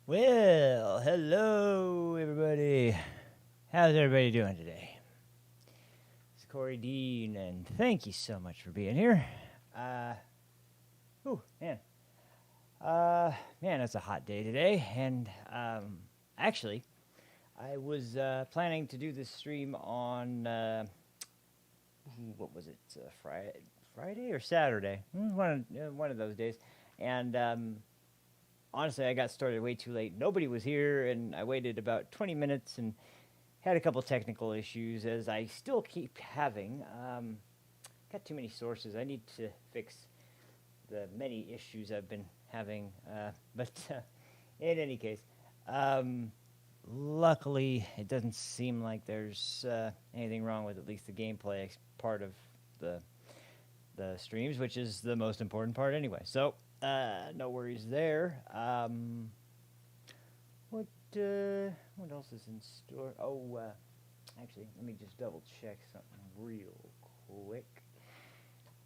Well, hello everybody. How's everybody doing today? It's Corey Dean, and thank you so much for being here. Man. Man, it's a hot day today, and actually, I was planning to do this stream on what was it? Friday or Saturday? One of those days, and honestly, I got started way too late. Nobody was here, and I waited about 20 minutes and had a couple technical issues, as I still keep having. Got too many sources. I need to fix the many issues I've been having. But in any case, luckily, it doesn't seem like there's anything wrong with at least the gameplay part of the streams, which is the most important part anyway. So, no worries there. What else is in store? Oh, actually, let me just double check something real quick.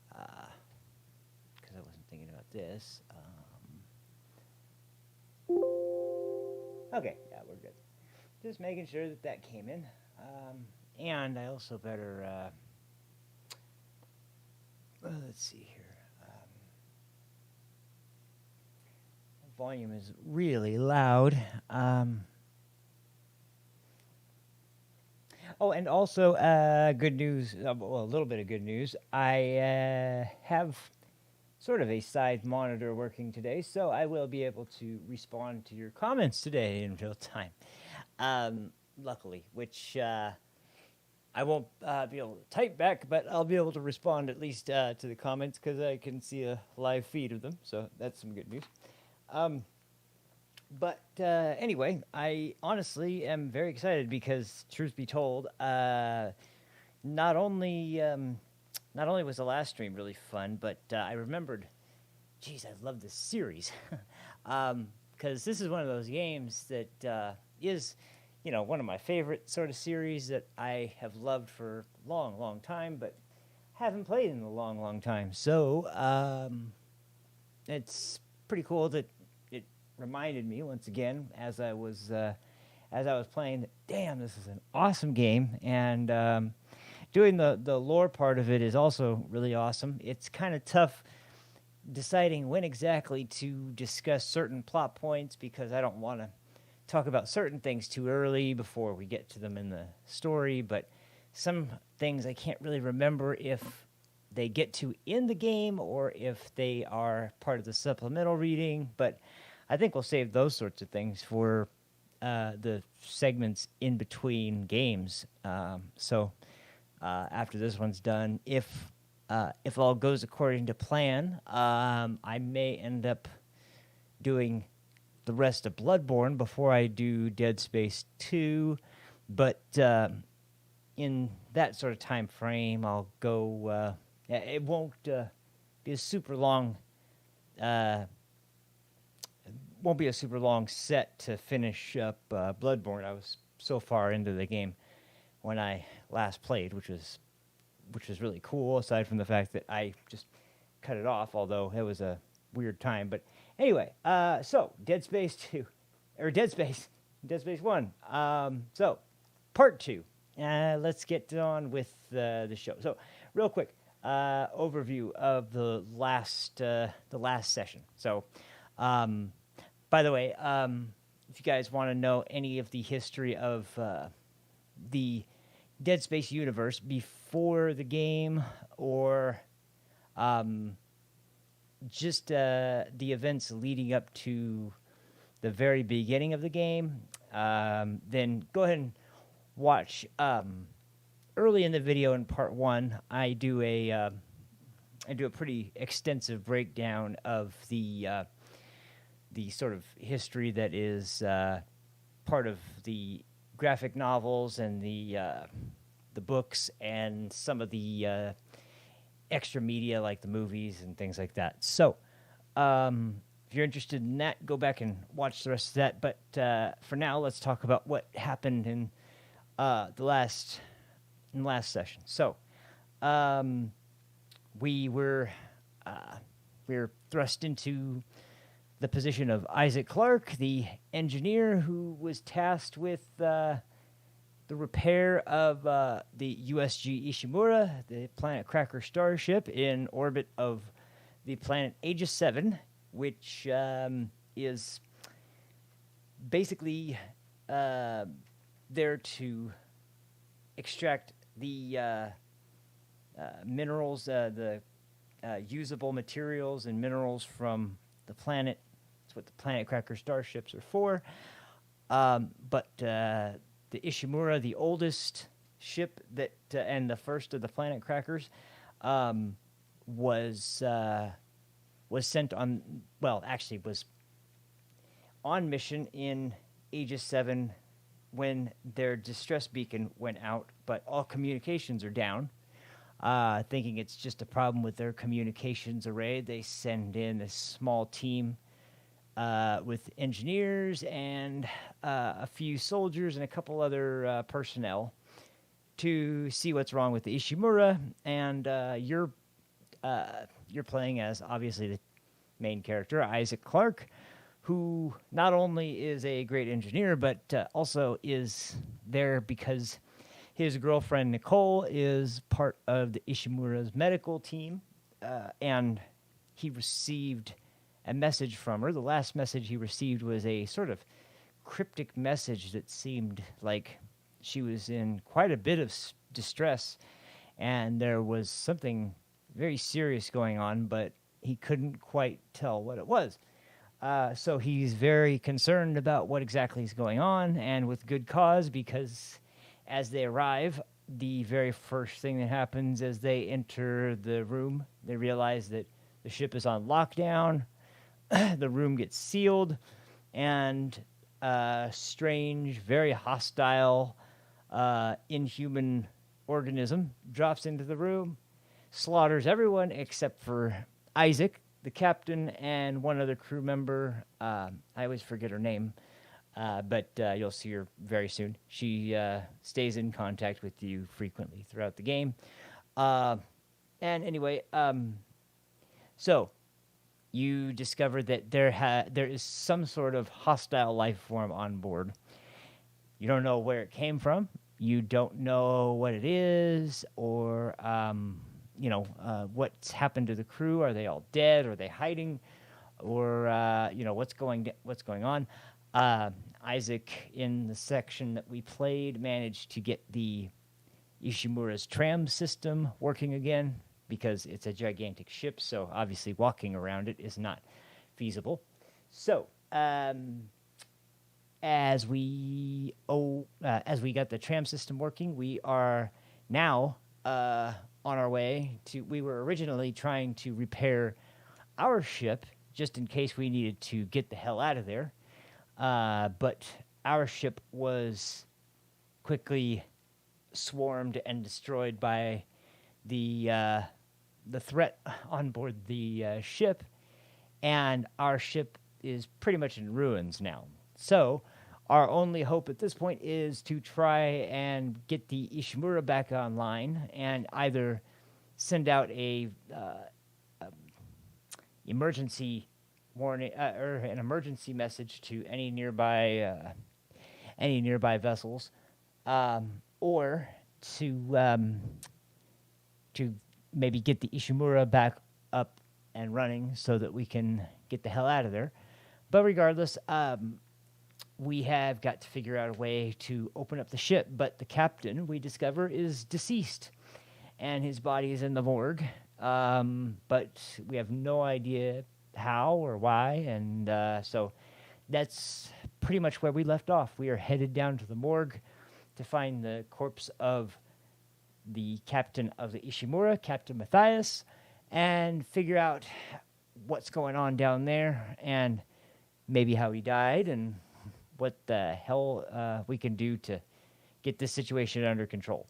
Because I wasn't thinking about this. Okay, yeah, we're good. Just making sure that came in. And I also better, let's see here. Volume is really loud. Oh, and also good news, well, a little bit of good news. I have sort of a side monitor working today, so I will be able to respond to your comments today in real time. Luckily, which I won't be able to type back, but I'll be able to respond at least to the comments because I can see a live feed of them, so that's some good news. But anyway, I honestly am very excited because, truth be told, not only was the last stream really fun, but I remembered, geez, I love this series. Because this is one of those games that is, one of my favorite sort of series that I have loved for a long, long time, but haven't played in a long, long time. So it's pretty cool that it reminded me once again as I was playing that, damn, this is an awesome game, and doing the lore part of it is also really awesome. It's kind of tough deciding when exactly to discuss certain plot points because I don't want to talk about certain things too early before we get to them in the story, but some things I can't really remember if they get to in the game or if they are part of the supplemental reading, but I think we'll save those sorts of things for the segments in between games. So after this one's done, if all goes according to plan, I may end up doing the rest of Bloodborne before I do Dead Space 2, but in that sort of time frame, I'll go. It won't be a super long won't be a super long set to finish up Bloodborne. I was so far into the game when I last played, which was really cool. Aside from the fact that I just cut it off, although it was a weird time. But anyway, so Dead Space 2 or Dead Space 1. So part 2. Let's get on with the show. So real quick overview of the last session. So. By the way, if you guys want to know any of the history of the Dead Space universe before the game, or just the events leading up to the very beginning of the game, then go ahead and watch. Early in the video in part 1, I do a pretty extensive breakdown of the sort of history that is part of the graphic novels and the books and some of the extra media like the movies and things like that. So if you're interested in that, go back and watch the rest of that. But for now, let's talk about what happened in the last session. So we were thrust into the position of Isaac Clarke, the engineer who was tasked with the repair of the USG Ishimura, the Planet Cracker starship in orbit of the planet Aegis 7, which is basically there to extract the minerals, the usable materials and minerals from the planet. That's what the Planet Cracker starships are for. But the Ishimura, the oldest ship that and the first of the Planet Crackers, was sent on. Well, actually, was on mission in Aegis 7 when their distress beacon went out, but all communications are down. Thinking it's just a problem with their communications array, they send in a small team with engineers and a few soldiers and a couple other personnel to see what's wrong with the Ishimura. And you're playing as, obviously, the main character, Isaac Clarke, who not only is a great engineer, but also is there because his girlfriend, Nicole, is part of the Ishimura's medical team, and he received a message from her. The last message he received was a sort of cryptic message that seemed like she was in quite a bit of distress, and there was something very serious going on, but he couldn't quite tell what it was. So he's very concerned about what exactly is going on, and with good cause, because as they arrive, the very first thing that happens as they enter the room, they realize that the ship is on lockdown. The room gets sealed, and a strange, very hostile, inhuman organism drops into the room, slaughters everyone except for Isaac, the captain, and one other crew member. I always forget her name. But you'll see her very soon. She stays in contact with you frequently throughout the game. And anyway, so you discover that there is some sort of hostile life form on board. You don't know where it came from. You don't know what it is, or what's happened to the crew. Are they all dead? Are they hiding? Or what's going on? Isaac, in the section that we played, managed to get the Ishimura's tram system working again, because it's a gigantic ship, so obviously walking around it is not feasible. So, as we got the tram system working, we are now on our way to. We were originally trying to repair our ship just in case we needed to get the hell out of there. But our ship was quickly swarmed and destroyed by the threat on board the ship, and our ship is pretty much in ruins now. So our only hope at this point is to try and get the Ishimura back online and either send out a emergency warning or an emergency message to any nearby vessels, or to maybe get the Ishimura back up and running so that we can get the hell out of there. But regardless, we have got to figure out a way to open up the ship. But the captain, we discover, is deceased, and his body is in the morgue. But we have no idea how or why, and so that's pretty much where we left off. We are headed down to the morgue to find the corpse of the captain of the Ishimura, Captain Matthias, and figure out what's going on down there and maybe how he died and what the hell we can do to get this situation under control.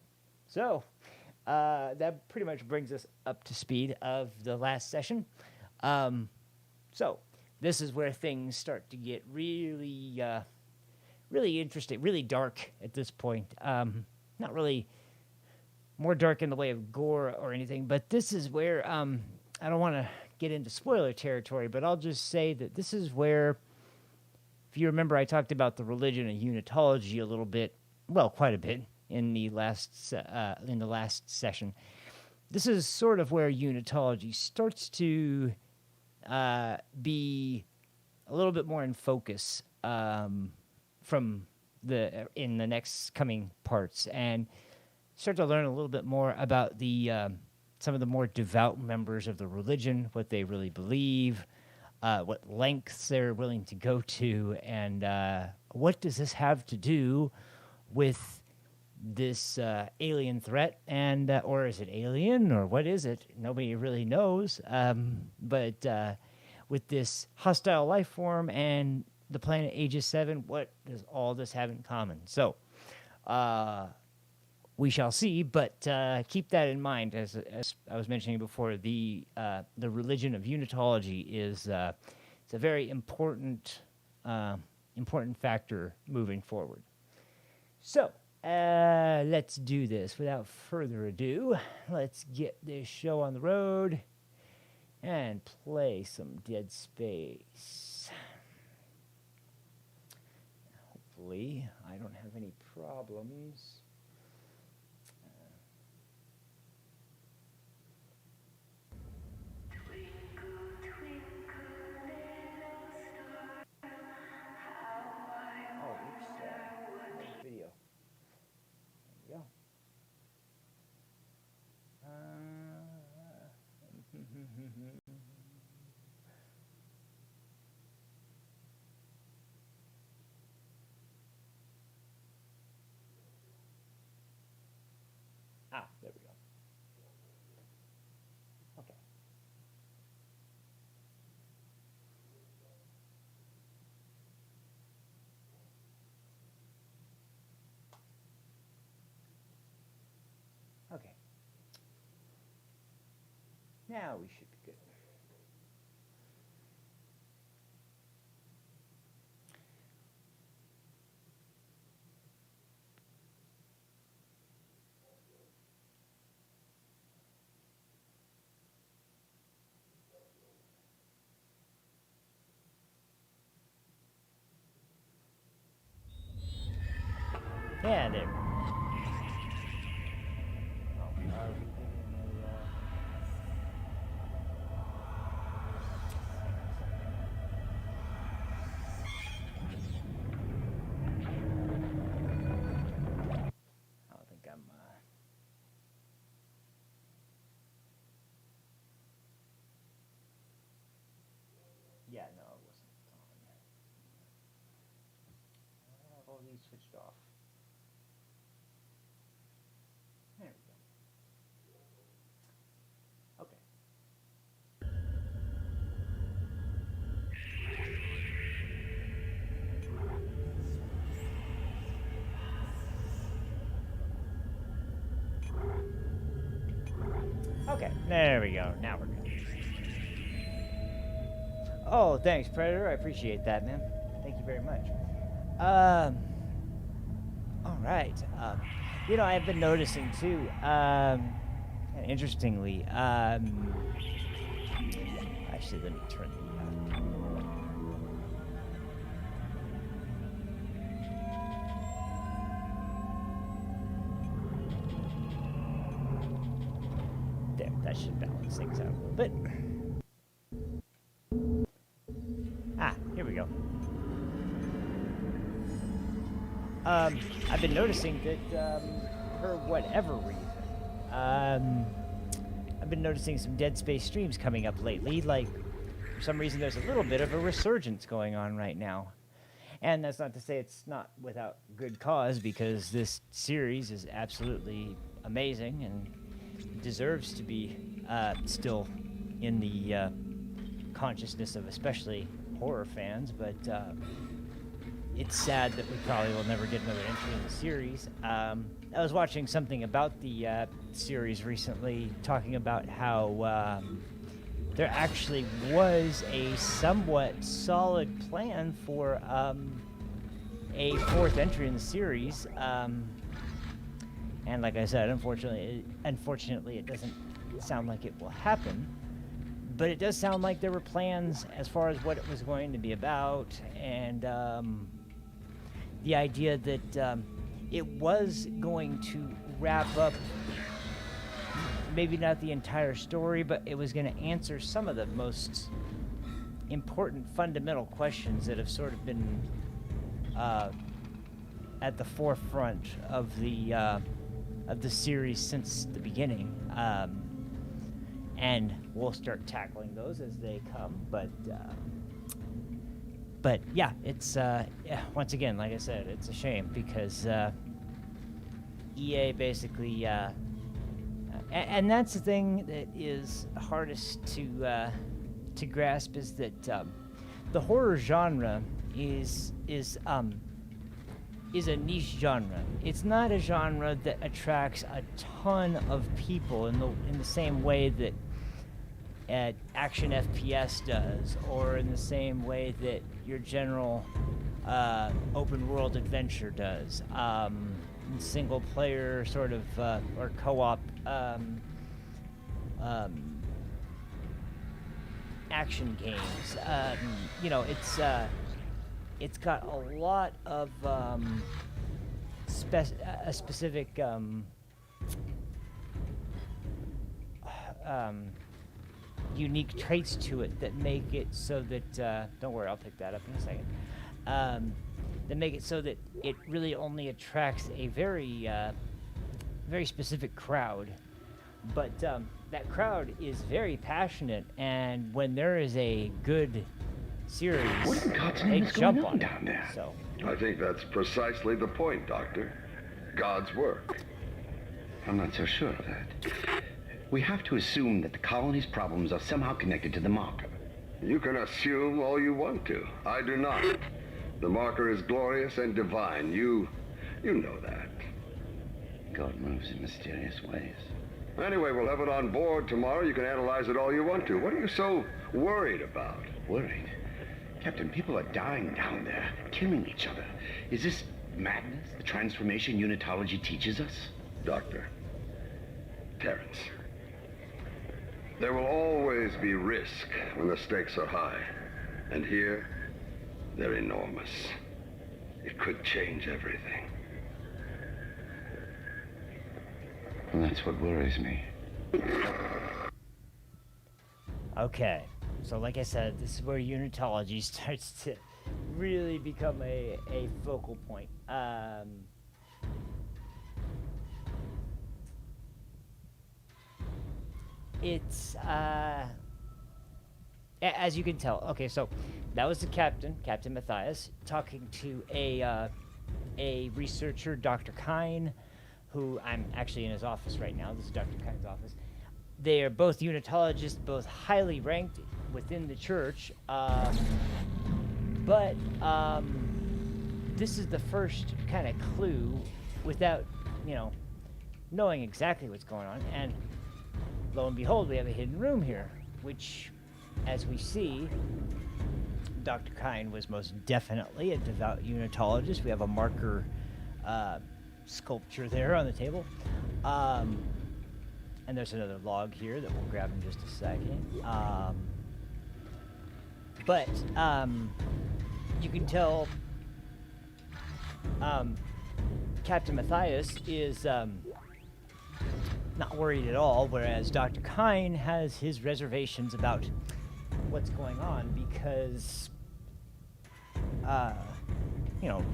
So that pretty much brings us up to speed of the last session. So this is where things start to get really, really interesting, really dark at this point. Not really more dark in the way of gore or anything, but this is where I don't want to get into spoiler territory, but I'll just say that this is where, if you remember, I talked about the religion of Unitology a little bit, well, quite a bit in the last session. This is sort of where Unitology starts to be a little bit more in focus from in the next coming parts, and start to learn a little bit more about the some of the more devout members of the religion, what they really believe, what lengths they're willing to go to, and what does this have to do with this alien threat, and or is it alien, or what is it? Nobody really knows. But with this hostile life form and the planet Aegis 7, what does all this have in common? So we shall see, but keep that in mind. As I was mentioning before, the religion of Unitology is it's a very important factor moving forward. So let's do this without further ado. Let's get this show on the road and play some Dead Space. Hopefully, I don't have any problems. Video. There we go. There we go. Okay. Okay. Now we should be good. Yeah, there. Yeah, no, it wasn't on. I have all these switched off. There we go. Okay. Okay, there we go. Now we're good. Oh, thanks, Predator. I appreciate that, man. Thank you very much. Um, all right. I've been noticing too. Interestingly, actually, let me turn the. There, that should balance things out a little bit. Here we go. I've been noticing that, for whatever reason, I've been noticing some Dead Space streams coming up lately. Like, for some reason, there's a little bit of a resurgence going on right now. And that's not to say it's not without good cause, because this series is absolutely amazing and deserves to be still in the consciousness of especially horror fans, but it's sad that we probably will never get another entry in the series. I was watching something about the series recently, talking about how there actually was a somewhat solid plan for a fourth entry in the series. And like I said, unfortunately, it doesn't sound like it will happen. But it does sound like there were plans as far as what it was going to be about, and the idea that it was going to wrap up, maybe not the entire story, but it was going to answer some of the most important fundamental questions that have sort of been at the forefront of the series since the beginning. And we'll start tackling those as they come, but yeah, it's once again, like I said, it's a shame because EA basically, and that's the thing that is hardest to grasp, is that the horror genre is a niche genre. It's not a genre that attracts a ton of people in the same way that action FPS does, or in the same way that your general open world adventure does. Single player sort of or co-op action games. It's got a lot of specific unique traits to it that make it so that don't worry, I'll pick that up in a second. That make it so that it really only attracts a very very specific crowd, but that crowd is very passionate, and when there is a good series, they jump on down there. So I think that's precisely the point, Doctor. God's work. I'm not so sure of that. We have to assume that the colony's problems are somehow connected to the marker. You can assume all you want to. I do not. The marker is glorious and divine. You know that. God moves in mysterious ways. Anyway, we'll have it on board tomorrow. You can analyze it all you want to. What are you so worried about? Worried? Captain, people are dying down there, killing each other. Is this madness, the transformation Unitology teaches us? Doctor, Terrence, there will always be risk when the stakes are high. And here, they're enormous. It could change everything. And that's what worries me. okay, so like I said, this is where Unitology starts to really become a focal point. It's as you can tell. Okay, so that was the Captain Matthias, talking to a researcher, Dr. Kine, who I'm actually in his office right now. This is Dr. Kine's office. They are both Unitologists, both highly ranked within the church, but this is the first kind of clue, without knowing exactly what's going on, and lo and behold, we have a hidden room here, which as we see, Dr. Kine was most definitely a devout Unitologist. We have a marker sculpture there on the table. And there's another log here that we'll grab in just a second. But you can tell Captain Matthias is not worried at all, whereas Dr. Kine has his reservations about what's going on because, you know,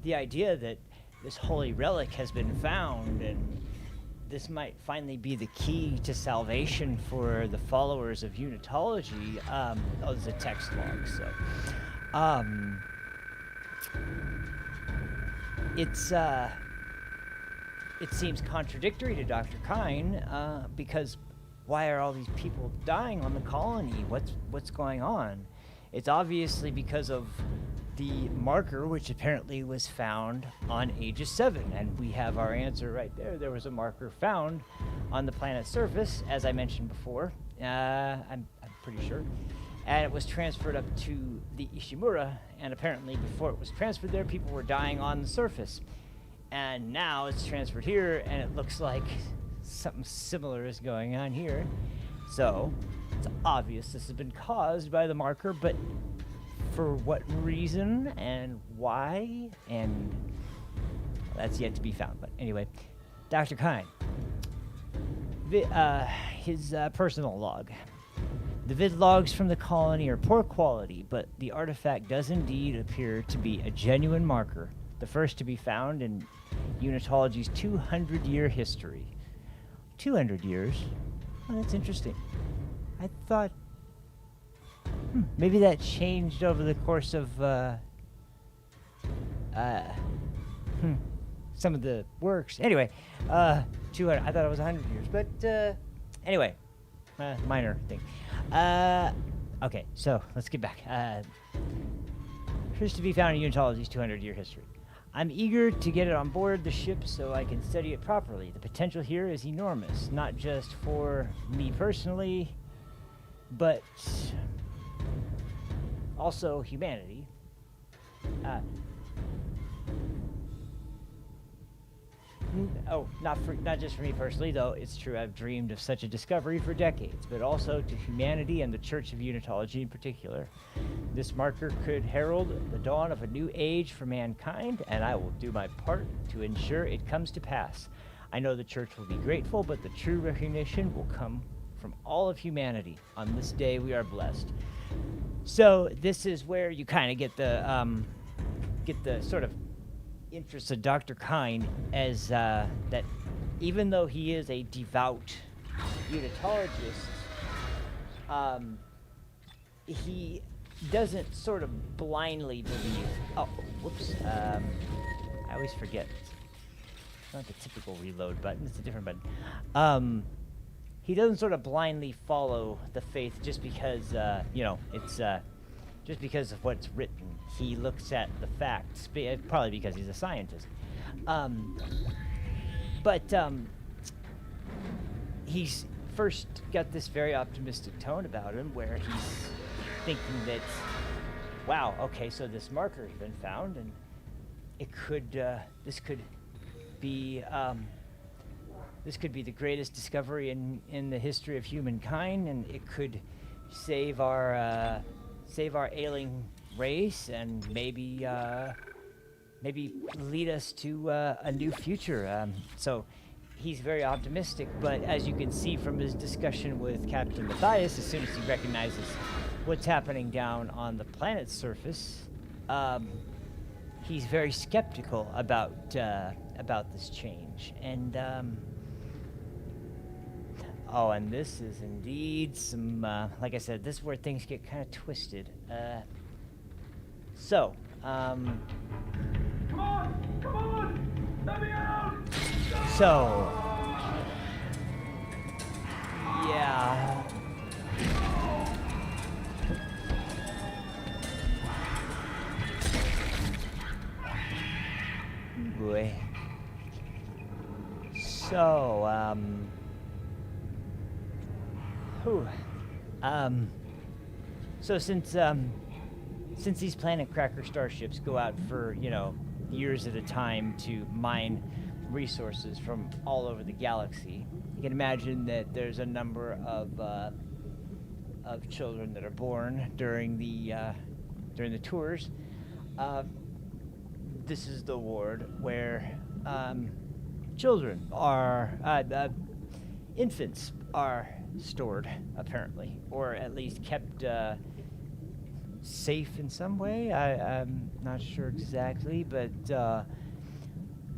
the idea that this holy relic has been found and this might finally be the key to salvation for the followers of Unitology. Oh, there's a text log, so. It seems contradictory to Dr. Kine, because why are all these people dying on the colony? What's going on? It's obviously because of the marker, which apparently was found on Aegis 7, and we have our answer right there. There was a marker found on the planet's surface, as I mentioned before. I'm pretty sure. And it was transferred up to the Ishimura, and apparently before it was transferred there, people were dying on the surface. And now it's transferred here, and it looks like something similar is going on here. So, it's obvious this has been caused by the marker, but for what reason and why, and that's yet to be found. But anyway, Dr. Kine, his personal log. The vid logs from the colony are poor quality, but the artifact does indeed appear to be a genuine marker, the first to be found in Unitology's 200-year history. 200 years? Oh, that's interesting. I thought maybe that changed over the course of some of the works. Anyway, 200. I thought it was 100 years, but anyway, minor thing. Okay, so let's get back. Here's to be found in Unitology's 200-year history. I'm eager to get it on board the ship so I can study it properly. The potential here is enormous, not just for me personally, but also humanity. Not just for me personally, though it's true I've dreamed of such a discovery for decades, but also to humanity and the Church of Unitology in particular. This marker could herald the dawn of a new age for mankind, and I will do my part to ensure it comes to pass. I know the Church will be grateful, but the true recognition will come from all of humanity. On this day, we are blessed. So this is where you kind of get the sort of interest of Dr. Kine as that even though he is a devout Unitologist, he doesn't sort of blindly believe. Oh, whoops. I always forget. It's not the typical reload button. It's a different button. He doesn't sort of blindly follow the faith just because, it's just because of what's written. He looks at the facts, probably because he's a scientist. But he's first got this very optimistic tone about him where he's thinking that, wow, okay, so this marker has been found, and it could, this could be the greatest discovery in the history of humankind, and it could save our ailing race, and maybe lead us to a new future. So he's very optimistic, but as you can see from his discussion with Captain Matthias, as soon as he recognizes what's happening down on the planet's surface, he's very skeptical about this change. And and this is indeed some, like I said, this is where things get kind of twisted. Come on! Let me out! So, yeah. Boy. So, So since these planet cracker starships go out for, years at a time to mine resources from all over the galaxy, you can imagine that there's a number of children that are born during the tours. This is the ward where children are infants are stored, apparently, or at least kept safe in some way. I'm not sure exactly, but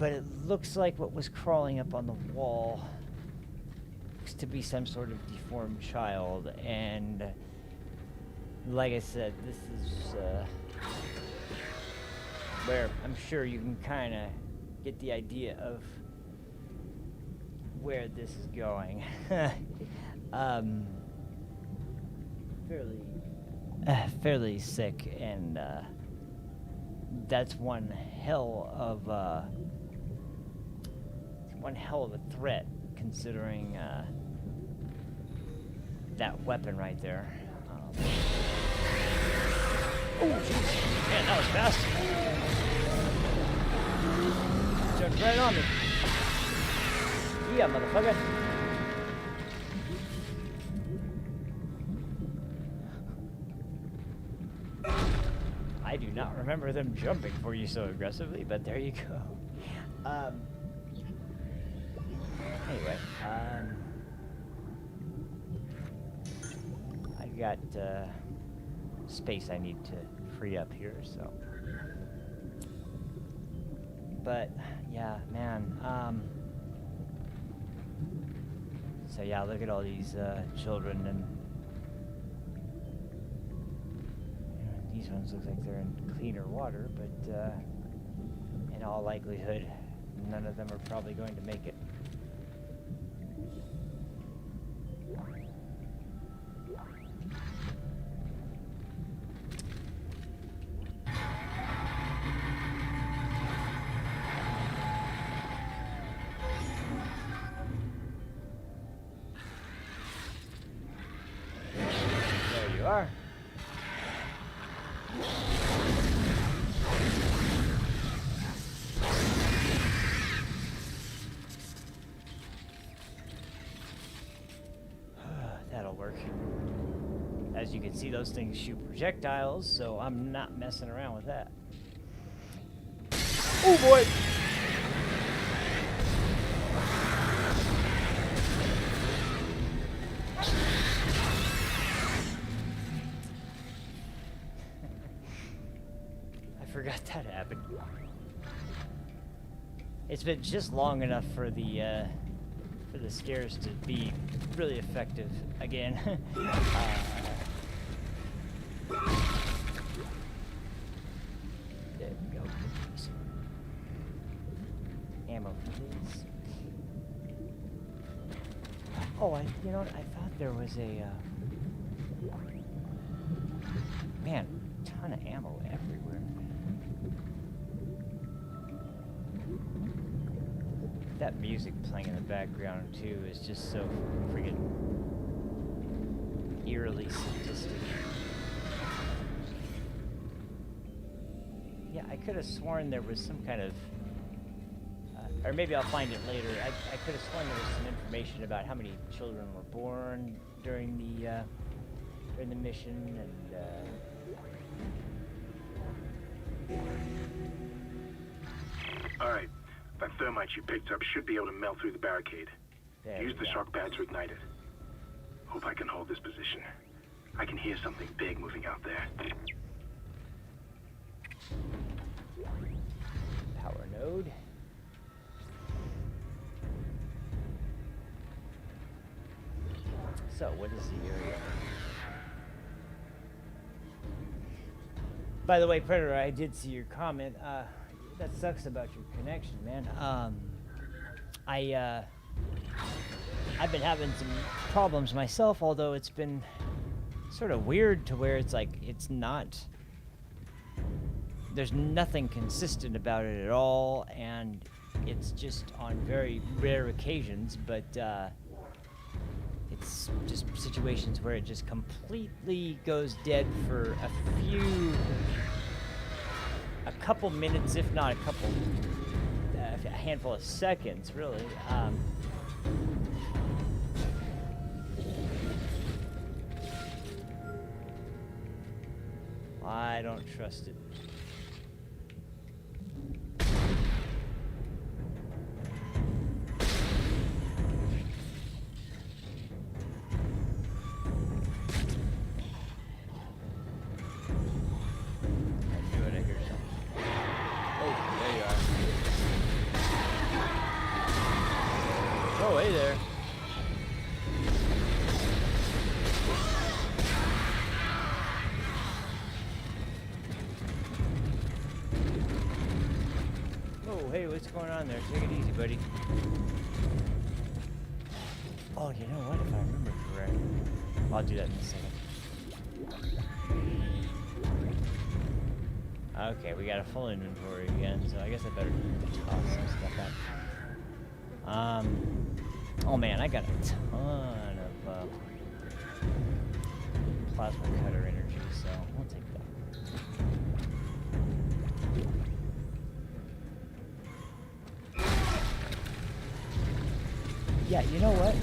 it looks like what was crawling up on the wall looks to be some sort of deformed child, and like I said, this is where I'm sure you can kind of get the idea of where this is going. Fairly sick, and that's one hell of a threat, considering that weapon right there. Oh, jeez. Man, that was fast. Jumped right on me. Yeah, motherfucker. I do not remember them jumping for you so aggressively, but there you go. Anyway, I got space I need to free up here, so. But yeah, man. So yeah, look at all these children, and these ones look like they're in cleaner water, but in all likelihood, none of them are probably going to make it. There you are. That'll work. As you can see, those things shoot projectiles, so I'm not messing around with that. Oh boy! I forgot that happened. It's been just long enough for the scares to be really effective again. There we go. Ammo, please. Oh, you know what? I thought there was a man, ton of ammo everywhere. That music playing in the background too is just so freaking eerily sadistic. Yeah, I could have sworn there was some kind of, or maybe I'll find it later. I could have sworn there was some information about how many children were born during the mission, and All right. That thermite you picked up should be able to melt through the barricade. Use the shock pad to ignite it. Hope I can hold this position. I can hear something big moving out there. power node. So, what is the area? By the way, Predator, I did see your comment. That sucks about your connection, man. I've been having some problems myself, although it's been sort of weird to where it's like, it's not, there's nothing consistent about it at all, and it's just on very rare occasions, but It's just situations where it just completely goes dead for a couple minutes, if not a handful of seconds, really. I don't trust it. Oh, hey there. Oh, hey, what's going on there? Take it easy, buddy. Oh, you know what? If I remember correctly, I'll do that in a second. Okay, we got a full inventory again, so I guess I better toss some stuff out. Oh man, I got a ton of plasma cutter energy, so we'll take that. Yeah, you know what?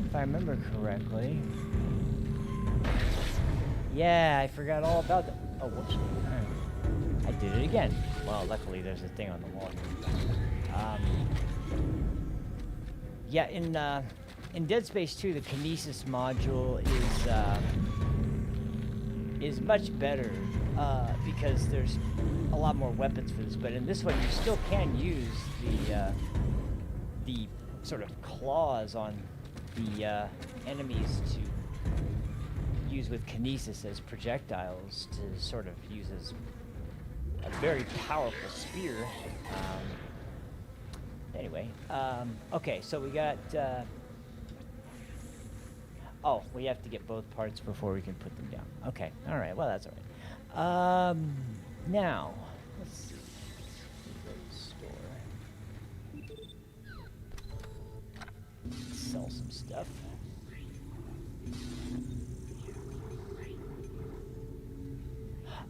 If I remember correctly. Yeah, I forgot all about that. Oh, whoops. I did it again. Well, luckily there's a thing on the wall here. Yeah, in Dead Space 2, the Kinesis module is much better because there's a lot more weapons for this. But in this one, you still can use the sort of claws on the enemies to use with Kinesis as projectiles to sort of use as a very powerful spear. Anyway, okay, so we got, oh, we have to get both parts before we can put them down. Okay, all right, well, that's all right. Now, let's see. Store. Sell some stuff.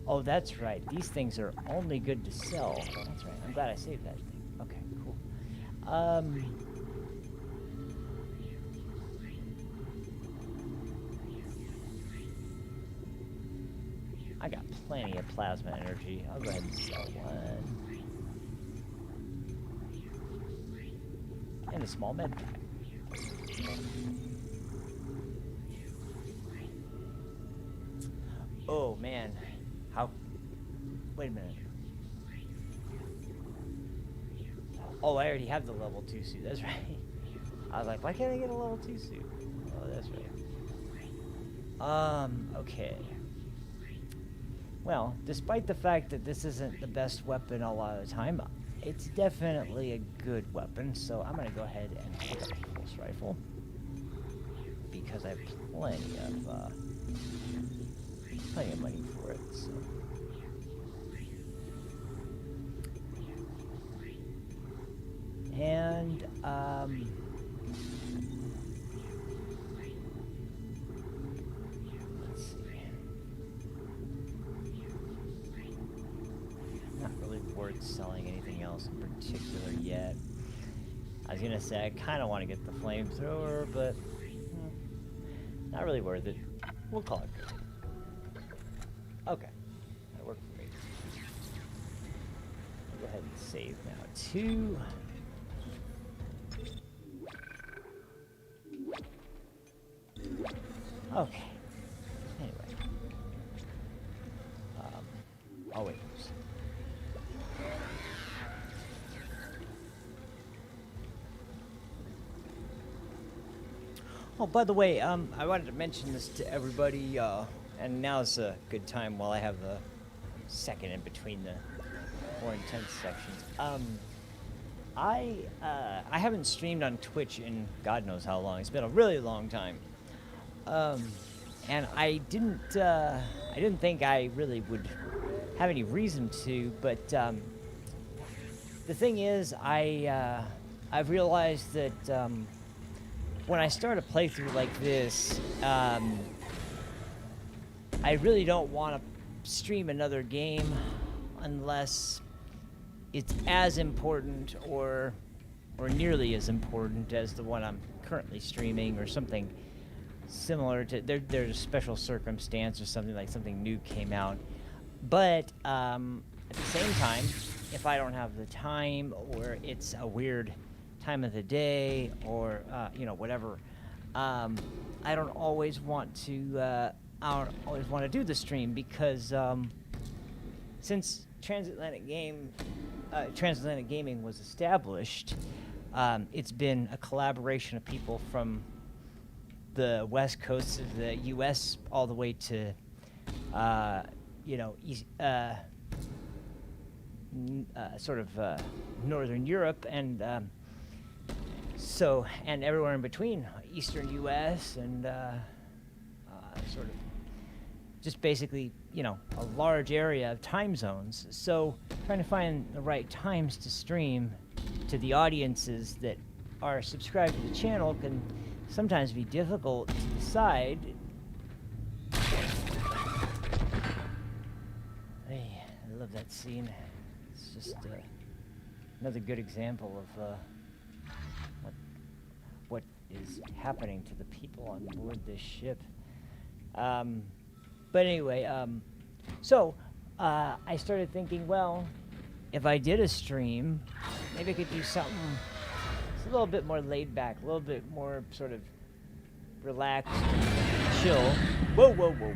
Oh, that's right. These things are only good to sell. That's right. I'm glad I saved that thing. Okay, cool. I got plenty of plasma energy. I'll go ahead and sell one. And a small med pack. Oh, man. How? Wait a minute. Oh, I already have the level 2 suit. That's right. I was like, why can't I get a level 2 suit? Oh, that's right. Okay. Well, despite the fact that this isn't the best weapon a lot of the time, it's definitely a good weapon. So I'm going to go ahead and pick up the pulse rifle because I have plenty of money for it. So. And let's see. Not really worth selling anything else in particular yet. I was gonna say I kind of want to get the flamethrower, but not really worth it. We'll call it good. Okay, that worked for me. I'll go ahead and save now. 2. Okay. Anyway. Oh wait. Oops. Oh, by the way, I wanted to mention this to everybody, and now's a good time while I have the second in between the more intense sections. I haven't streamed on Twitch in God knows how long. It's been a really long time. And I didn't think I really would have any reason to, but the thing is, I've realized that when I start a playthrough like this, I really don't want to stream another game unless it's as important or nearly as important as the one I'm currently streaming, or something similar to there's a special circumstance or something, like something new came out. But at the same time, if I don't have the time, or it's a weird time of the day, or whatever, I don't always want to do the stream, because since transatlantic gaming was established, it's been a collaboration of people from the West Coast of the U.S. all the way to Northern Europe, and and everywhere in between, Eastern U.S. and sort of just basically, a large area of time zones. So trying to find the right times to stream to the audiences that are subscribed to the channel can sometimes be difficult to decide. Hey, I love that scene. It's just another good example of what is happening to the people on board this ship. But anyway, so I started thinking, well, if I did a stream, maybe I could do something a little bit more laid back, a little bit more sort of relaxed, chill. Whoa.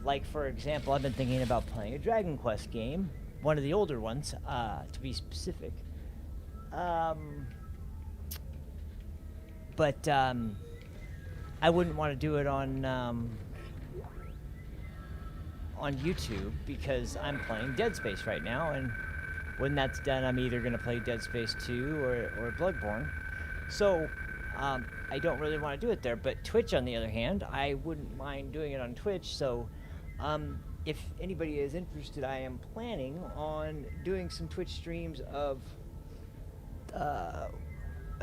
Like, for example, I've been thinking about playing a Dragon Quest game, one of the older ones, to be specific. But I wouldn't want to do it on YouTube, because I'm playing Dead Space right now, and when that's done, I'm either going to play Dead Space 2 or Bloodborne. So I don't really want to do it there. But Twitch, on the other hand, I wouldn't mind doing it on Twitch. So if anybody is interested, I am planning on doing some Twitch streams of a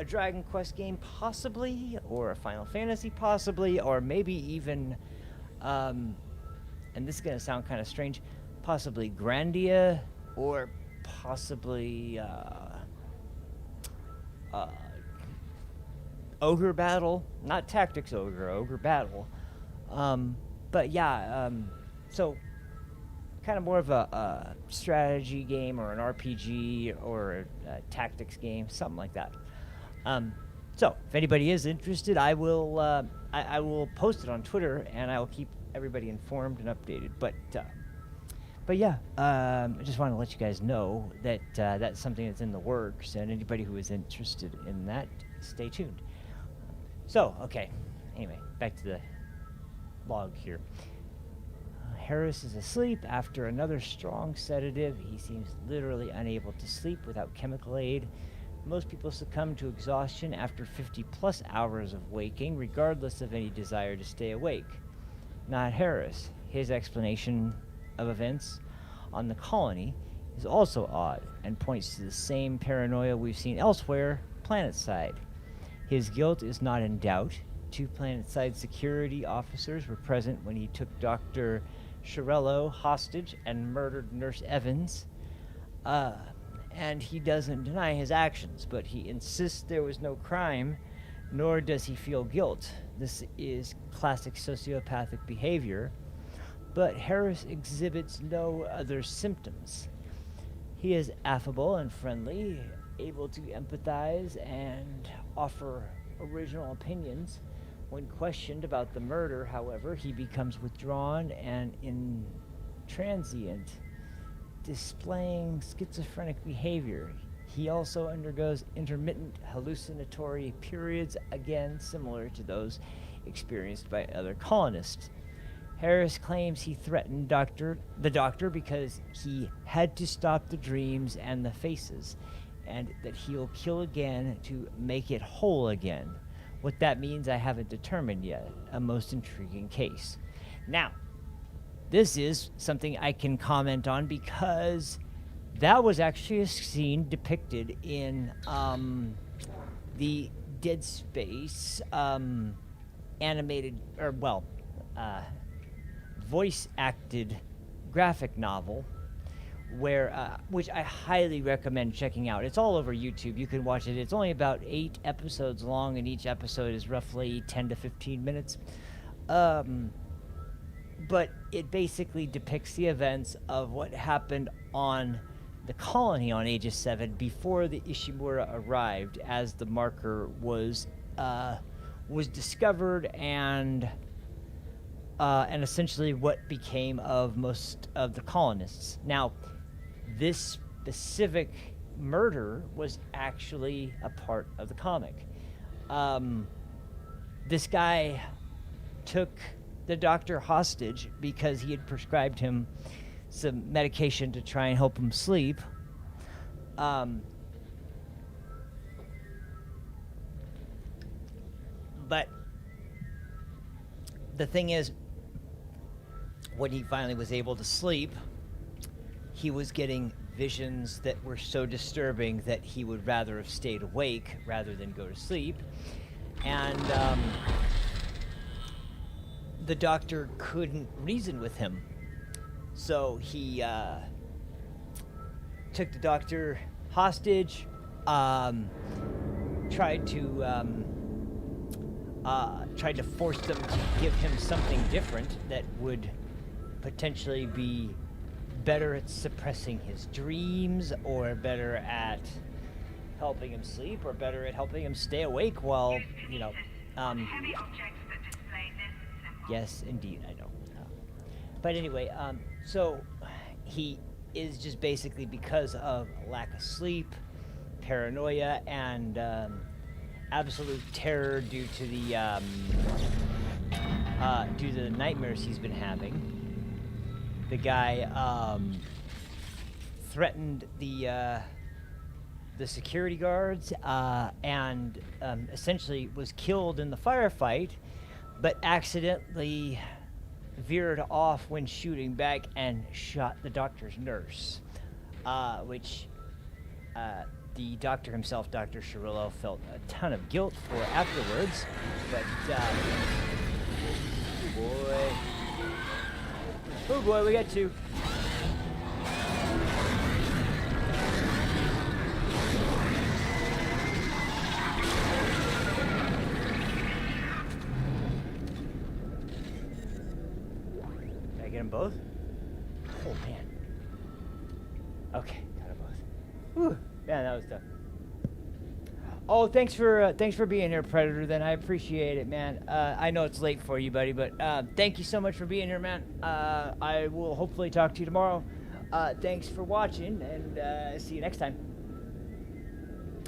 Dragon Quest game, possibly, or a Final Fantasy, possibly, or maybe even, and this is going to sound kind of strange, possibly Grandia, or possibly Ogre Battle. Not Tactics Ogre Battle. But yeah, so kind of more of a strategy game, or an RPG, or a tactics game, something like that. So if anybody is interested, I will post it on Twitter, and I will keep everybody informed and updated. But yeah, I just want to let you guys know that that's something that's in the works, and anybody who is interested in that, stay tuned. So, okay, anyway, back to the log here. Harris is asleep after another strong sedative. He seems literally unable to sleep without chemical aid. Most people succumb to exhaustion after 50-plus hours of waking, regardless of any desire to stay awake. Not Harris. His explanation of events on the colony is also odd, and points to the same paranoia we've seen elsewhere, planetside. His guilt is not in doubt. 2 planetside security officers were present when he took Dr. Shirello hostage and murdered Nurse Evans. And he doesn't deny his actions, but he insists there was no crime, nor does he feel guilt. This is classic sociopathic behavior, but Harris exhibits no other symptoms. He is affable and friendly, able to empathize and offer original opinions. When questioned about the murder, however, he becomes withdrawn and intransient, displaying schizophrenic behavior. He also undergoes intermittent hallucinatory periods, again similar to those experienced by other colonists. Harris claims he threatened the doctor because he had to stop the dreams and the faces, and that he'll kill again to make it whole again. What that means, I haven't determined yet. A most intriguing case. Now, this is something I can comment on, because that was actually a scene depicted in the Dead Space animated, or well, voice-acted graphic novel, where which I highly recommend checking out. It's all over YouTube. You can watch it. It's only about 8 episodes long, and each episode is roughly 10 to 15 minutes. But it basically depicts the events of what happened on the colony on Aegis 7 before the Ishimura arrived, as the marker was discovered, and essentially what became of most of the colonists. Now, this specific murder was actually a part of the comic. This guy took the doctor hostage because he had prescribed him some medication to try and help him sleep. But the thing is, when he finally was able to sleep, he was getting visions that were so disturbing that he would rather have stayed awake rather than go to sleep. And the doctor couldn't reason with him. So he took the doctor hostage, tried to force them to give him something different that would potentially be better at suppressing his dreams, or better at helping him sleep, or better at helping him stay awake while, you know, Heavy objects that display this symbol. yes, indeed, I know. But anyway, so he is just basically, because of lack of sleep, paranoia, and absolute terror due to the nightmares he's been having. The guy threatened the security guards and essentially was killed in the firefight, but accidentally veered off when shooting back and shot the doctor's nurse, which the doctor himself, Dr. Cirillo, felt a ton of guilt for afterwards. But oh boy, we got 2. Did I get them both? Oh man. Okay, got them both. Whew. Man, that was tough. Oh, thanks for being here, Predator. Then I appreciate it, man. I know it's late for you, buddy, but thank you so much for being here, man. I will hopefully talk to you tomorrow. Thanks for watching, and see you next time.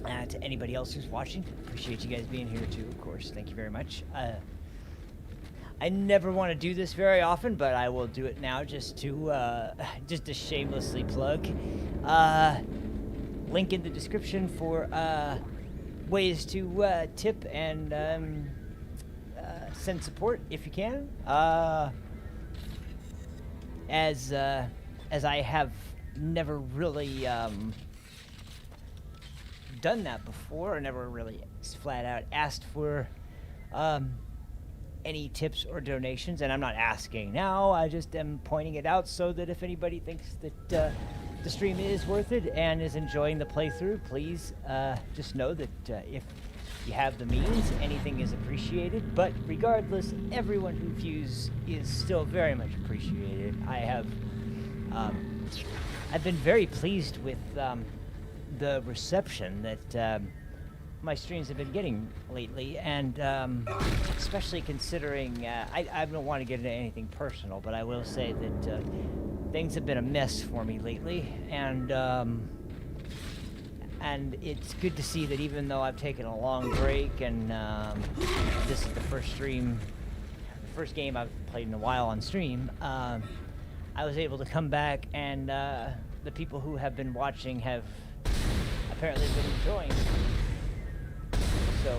To anybody else who's watching, appreciate you guys being here too, of course. Thank you very much. I never want to do this very often, but I will do it now just to shamelessly plug. Link in the description for ways to tip and send support if you can. As I have never really done that before, or never really flat out asked for any tips or donations, and I'm not asking now. I just am pointing it out so that if anybody thinks that the stream is worth it and is enjoying the playthrough, please just know that if you have the means, anything is appreciated. But regardless, everyone who views is still very much appreciated. I've been very pleased with the reception that my streams have been getting lately, and especially considering I don't want to get into anything personal, but I will say that things have been a mess for me lately, and it's good to see that even though I've taken a long break, and this is the first game I've played in a while on stream, I was able to come back, and the people who have been watching have apparently been enjoying. So,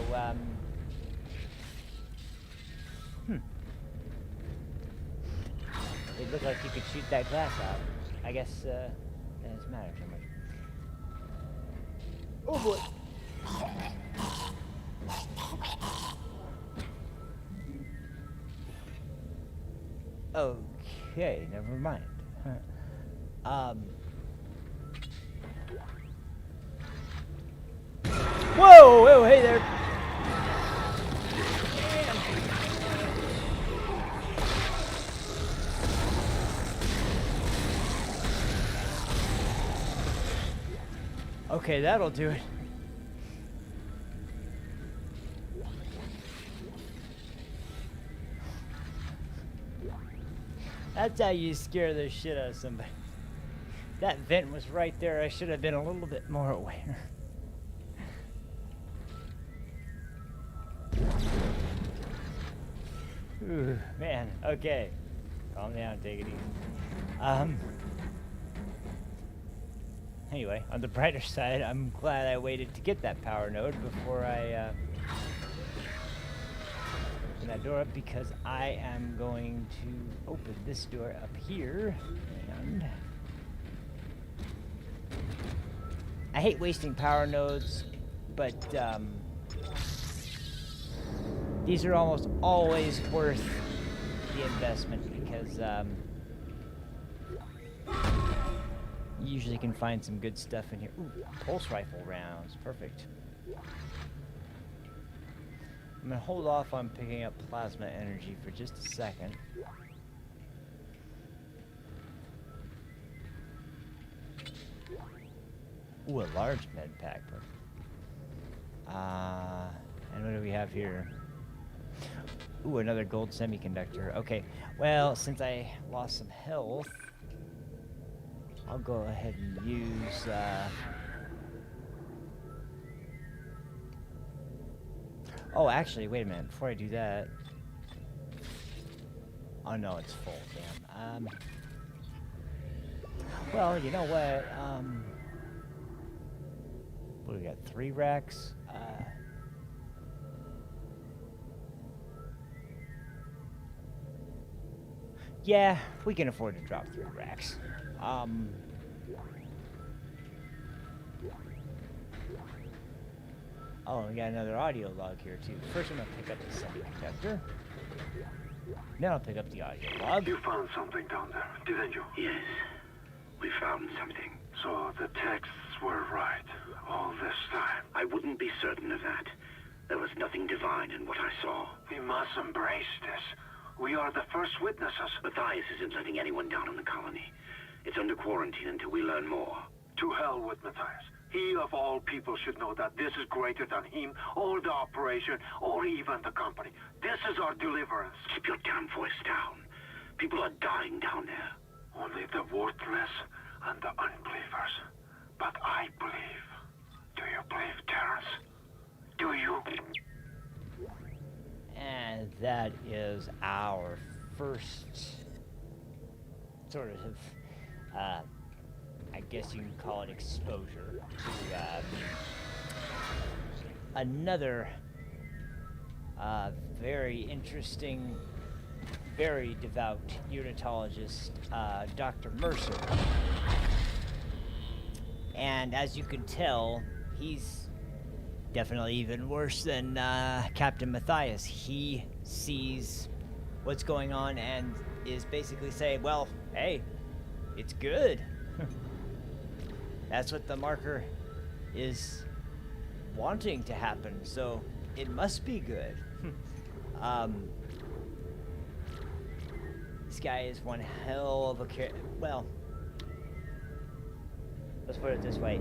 it looked like you could shoot that glass out. I guess that doesn't matter too much. Oh boy! Okay, never mind. Whoa! Whoa! Hey there! Okay, that'll do it. That's how you scare the shit out of somebody. That vent was right there. I should have been a little bit more aware. Ooh, man. Okay. Calm down. Take it easy. Anyway, on the brighter side, I'm glad I waited to get that power node before I open that door up, because I am going to open this door up here, and I hate wasting power nodes, but these are almost always worth the investment, because you usually can find some good stuff in here. Ooh, pulse rifle rounds. Perfect. I'm going to hold off on picking up plasma energy for just a second. Ooh, a large med pack. And what do we have here? Ooh, another gold semiconductor. Okay, well, since I lost some health, I'll go ahead and use, oh, actually, wait a minute. Before I do that... Oh, no, it's full. Damn. Well, you know what? What do we got? 3 racks? Yeah, we can afford to drop 3 racks. Oh, we got another audio log here, too. First, I'm going to pick up the semiconductor. Then I'll pick up the audio log. You found something down there, didn't you? Yes, we found something. So the texts were right all this time. I wouldn't be certain of that. There was nothing divine in what I saw. We must embrace this. We are the first witnesses. Matthias isn't letting anyone down in the colony. It's under quarantine until we learn more. To hell with Matthias. He of all people should know that this is greater than him, or the operation, or even the company. This is our deliverance. Keep your damn voice down. People are dying down there. Only the worthless and the unbelievers. But I believe. Do you believe, Terrence? Do you? And that is our first sort of, I guess you can call it exposure to another very interesting, very devout Unitologist, Dr. Mercer. And as you can tell, he's definitely even worse than Captain Matthias. He sees what's going on and is basically saying, well, hey, it's good. That's what the marker is wanting to happen, so it must be good. This guy is one hell of a well, let's put it this way.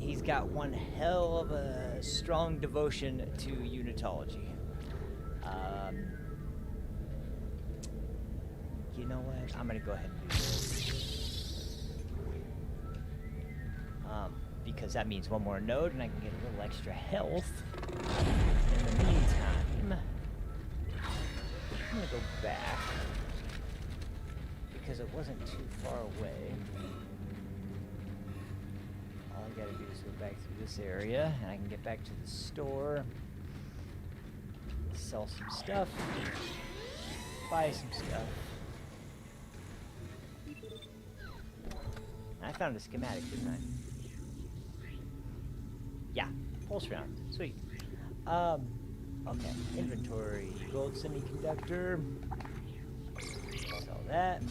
He's got one hell of a strong devotion to Unitology. You know what? I'm gonna go ahead and do this. Because that means one more node and I can get a little extra health. In the meantime, I'm gonna go back because it wasn't too far away. All I gotta do is go back through this area and I can get back to the store, sell some stuff, buy some stuff. I found a schematic, didn't I? Yeah, pulse round. Sweet. Okay, inventory, gold semiconductor. Sell that. Okay.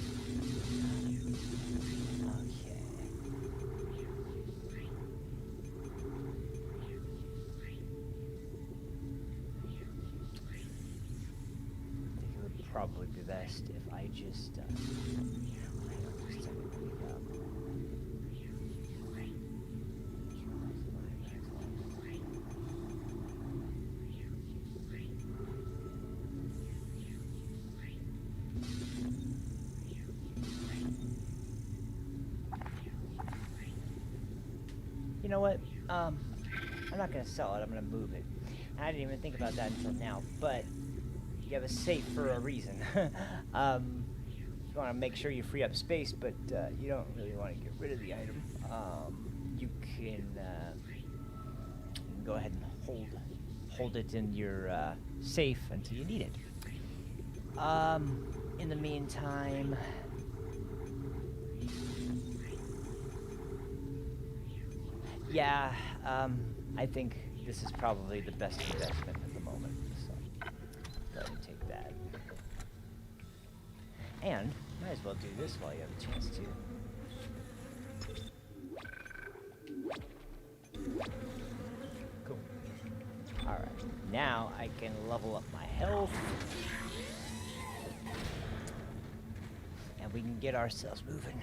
I think it would probably be best if I just, hang on just a second. You know what? I'm not gonna sell it. I'm gonna move it. And I didn't even think about that until now. But you have a safe for a reason. You want to make sure you free up space, but you don't really want to get rid of the item. You can go ahead and hold it in your safe until you need it. In the meantime. Yeah, I think this is probably the best investment at the moment, so let me take that. And might as well do this while you have a chance to. Cool. Alright, now I can level up my health. And we can get ourselves moving.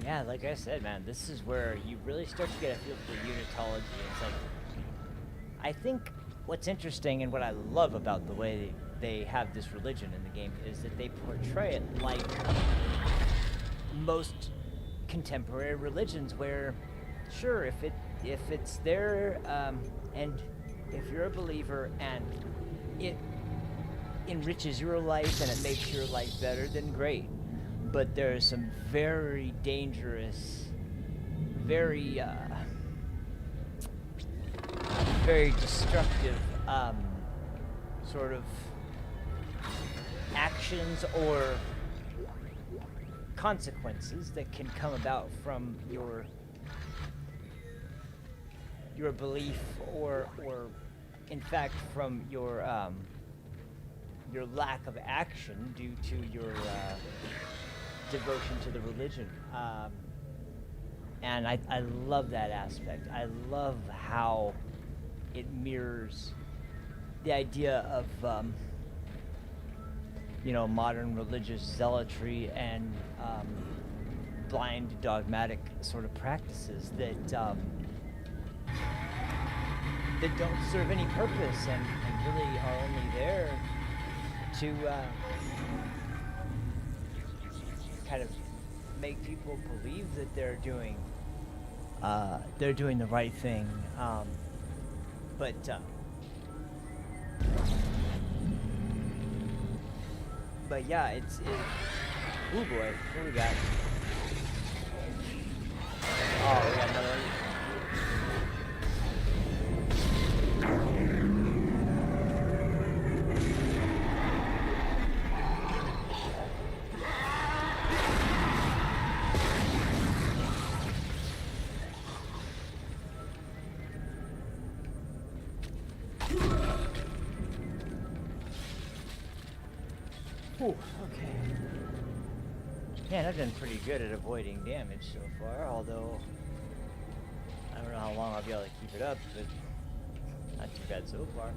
Yeah, like I said, man, this is where you really start to get a feel for Unitology. It's like, I think what's interesting and what I love about the way they have this religion in the game is that they portray it like most contemporary religions, where, sure, if it's there, and if you're a believer and it enriches your life and it makes your life better, then great. But there's some very dangerous, very destructive sort of actions or consequences that can come about from your belief, or in fact from your lack of action due to your devotion to the religion. And I love that aspect. I love how it mirrors the idea of modern religious zealotry and blind dogmatic sort of practices that don't serve any purpose and really are only there to kind of make people believe that they're doing the right thing, but yeah, it's oh boy, what we got? Oh, we got another one. Ooh, okay. Man, I've done pretty good at avoiding damage so far, although I don't know how long I'll be able to keep it up, but not too bad so far.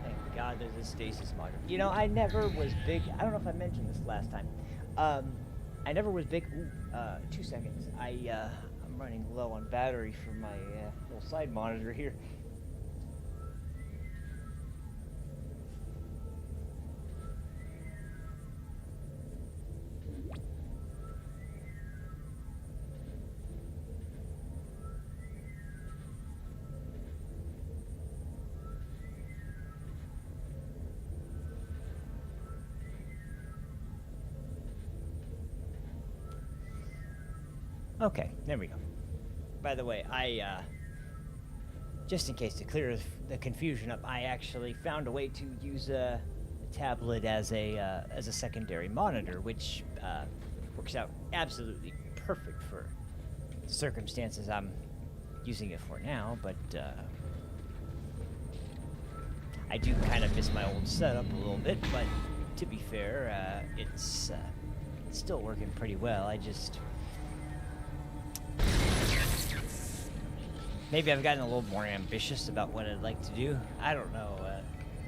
Thank God there's a stasis module. I never was big. I don't know if I mentioned this last time. I never was big. 2 seconds. I'm running low on battery for my little side monitor here. Okay, there we go. By the way, I, just in case to clear the confusion up, I actually found a way to use a tablet as a secondary monitor, which works out absolutely perfect for the circumstances I'm using it for now, but I do kind of miss my old setup a little bit, but to be fair, it's still working pretty well. I just... Maybe I've gotten a little more ambitious about what I'd like to do. I don't know.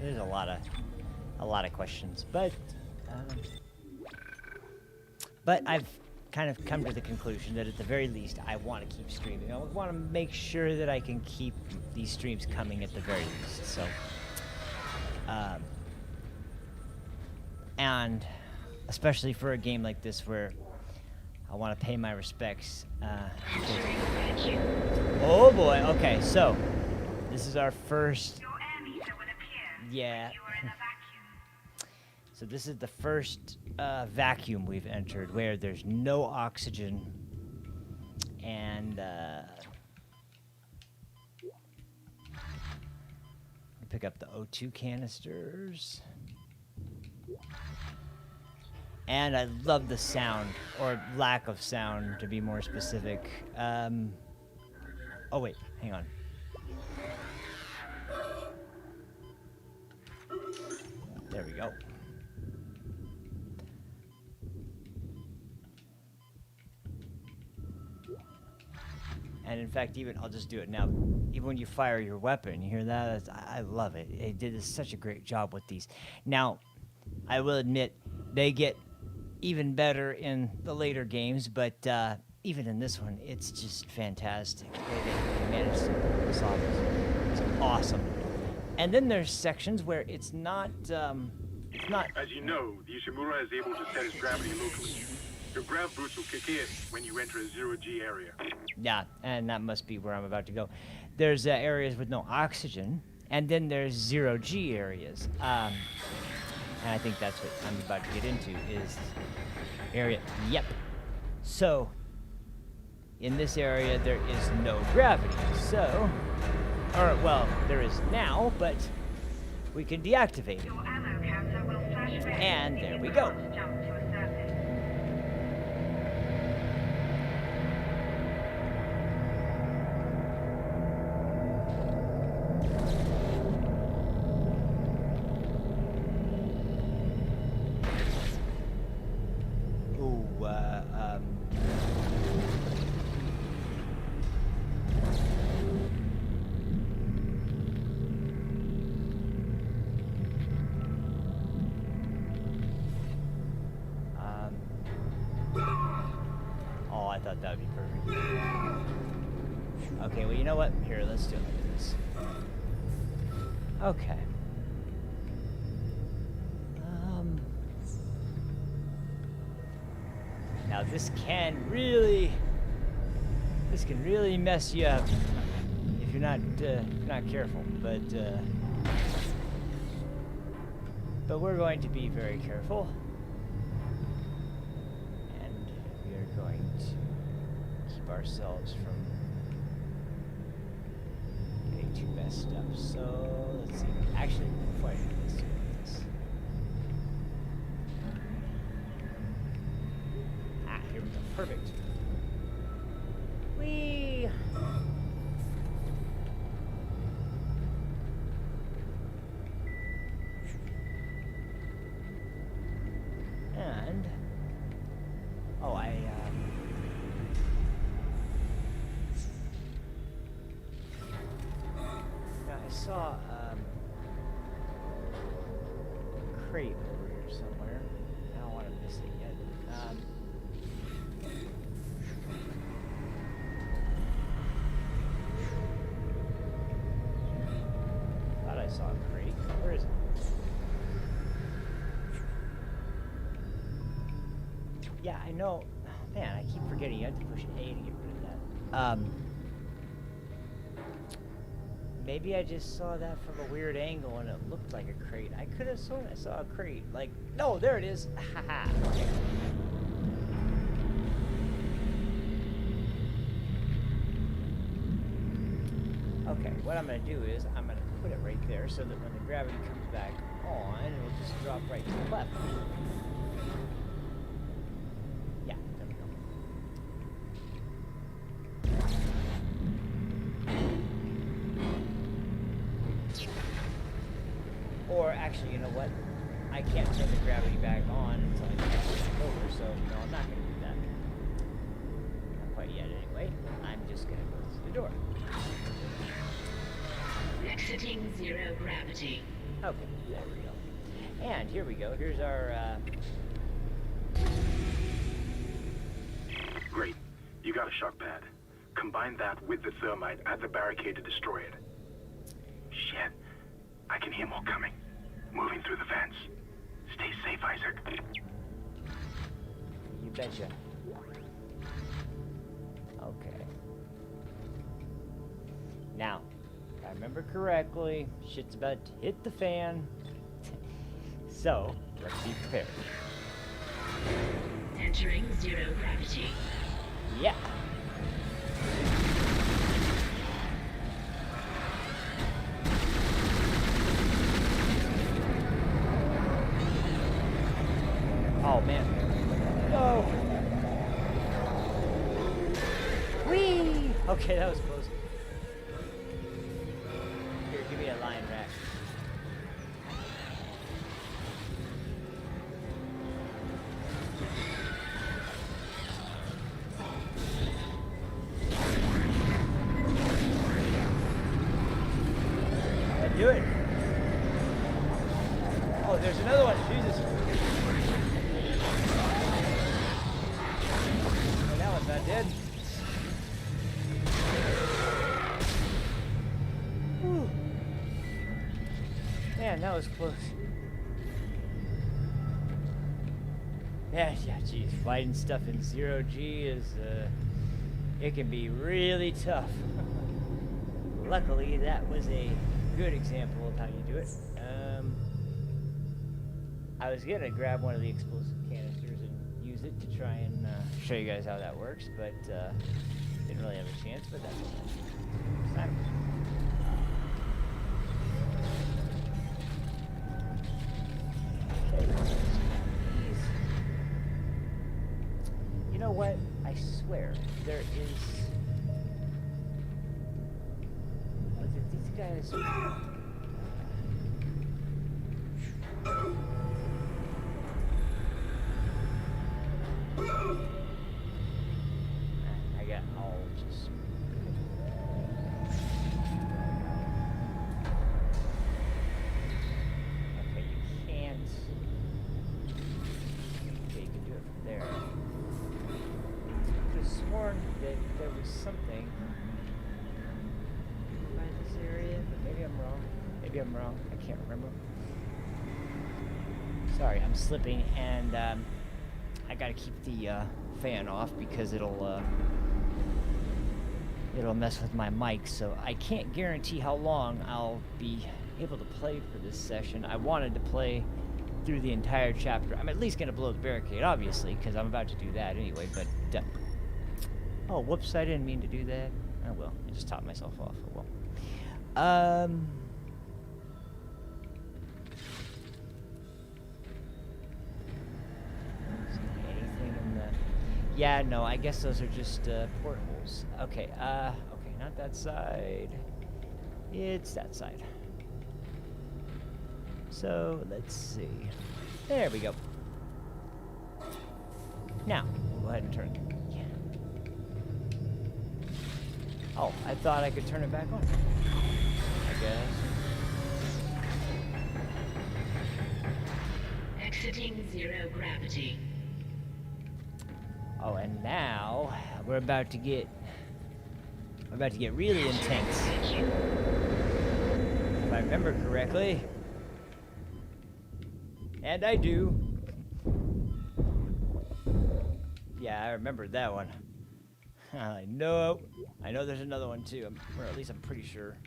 There's a lot of questions, but I've kind of come to the conclusion that at the very least, I want to keep streaming. I want to make sure that I can keep these streams coming at the very least. So, and especially for a game like this where I want to pay my respects. Oh boy. Okay, so this is our first. Your air meter will appear Yeah. when you are in a vacuum. So this is the first vacuum we've entered where there's no oxygen, and pick up the O2 canisters. And I love the sound, or lack of sound, to be more specific. Oh wait, hang on. There we go. And in fact, I'll just do it now. Even when you fire your weapon, you hear that? I love it. They did such a great job with these. Now, I will admit, they get even better in the later games, but even in this one, it's just fantastic. They managed to pull this off. It's awesome. And then there's sections where it's not. As you know, the Ishimura is able to set its gravity locally. Your grav boost will kick in when you enter a zero-G area. Yeah, and that must be where I'm about to go. There's areas with no oxygen, and then there's zero-G areas. And I think that's what I'm about to get into, is area. Yep. So, in this area, there is no gravity. So, or, well, there is now, but we can deactivate it. Your ammo counter will flash red And if there you we go. can't jump to a surface. Ooh, oh, I thought that would be perfect. Okay, well, you know what? Here, let's do it like this. Okay. Now this can really mess you up if you're not careful. But we're going to be very careful, and we are going to keep ourselves from getting too messed up. So let's see. Actually, before I do this, do this. Here we go. Perfect. Whee! And oh, now I saw a crate over here somewhere. I don't want to miss it yet. Thought I saw a crate. Where is it? Yeah, I know. Oh, man, I keep forgetting you have to push A to get rid of that. Maybe I just saw that from a weird angle and it looked like a crate. I could have sworn I saw a crate. Like, no, there it is. Haha. Okay. Okay, what I'm going to do is I'm going to put it right there so that when the gravity comes back on, it will just drop right to the left. Yeah, there we go. actually, you know what? I can't turn the gravity back on until I get it over, so no, I'm not going to do that. Not quite yet, anyway. I'm just going to go through the door. Exiting zero gravity. Okay, there we go. And here we go. Here's our, Great. You got a shock pad. Combine that with the thermite at the barricade to destroy it. Shit. I can hear more coming. Moving through the vents. Stay safe, Isaac. You betcha. Okay. Now, if I remember correctly, shit's about to hit the fan. So, let's be prepared. Entering zero gravity. Yeah. Oh man. No. Whee! Okay, that was close. Here, give me a lion rack. That do it. Oh, there's another one. Jesus. Oh, that one's not dead. Whew. Man, that was close. Yeah, geez. Fighting stuff in 0G is, it can be really tough. Luckily, that was a good example of how you do it. I was gonna grab one of the explosive canisters and use it to try and show you guys how that works, but didn't really have a chance, but that's okay. Okay. You know what? I swear, there is... Was it these guys... I got all just... Okay, you can't... Okay, you can do it from there. I could have sworn that there was something by this area, but maybe I'm wrong. Maybe I'm wrong. I can't remember. Sorry, I'm slipping, and I gotta keep the fan off because it'll mess with my mic, so I can't guarantee how long I'll be able to play for this session. I wanted to play through the entire chapter. I'm at least gonna blow the barricade, obviously, because I'm about to do that anyway, but oh, whoops, I didn't mean to do that. Oh well, I just topped myself off. Oh well. Yeah, no, I guess those are just portholes. Okay, okay, not that side. It's that side. So, let's see. There we go. Now, go ahead and turn it. Yeah. Oh, I thought I could turn it back on. I guess. Exiting zero gravity. Oh, and now we're about to get really intense. If I remember correctly. And I do. Yeah, I remembered that one. I know there's another one too, or at least I'm pretty sure.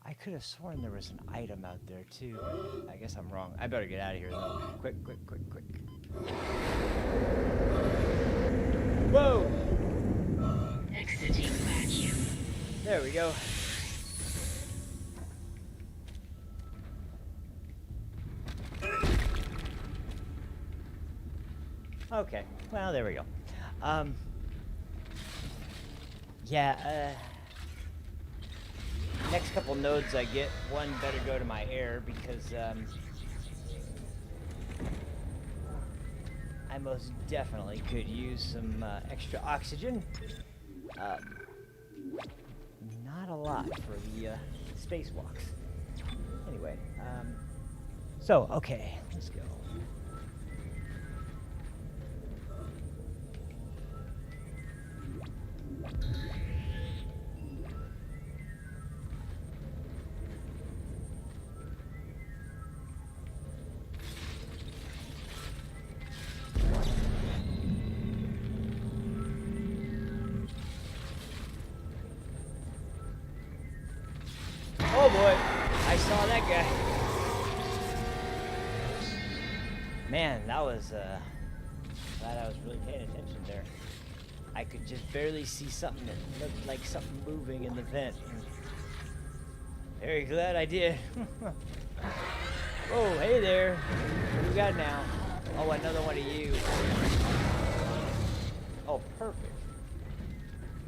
I could have sworn there was an item out there too, but I guess I'm wrong. I better get out of here though. Quick. Whoa! Exiting vacuum. There we go. Okay. Well, there we go. Yeah, next couple nodes I get, one better go to my air because I most definitely could use some extra oxygen. Not a lot for the spacewalks. Anyway, so, okay, let's go. Oh boy, I saw that guy. Man, that was, glad I was really paying attention there. I could just barely see something that looked like something moving in the vent. Very glad I did. Oh, hey there. What do we got now? Oh, another one of you. Oh, perfect.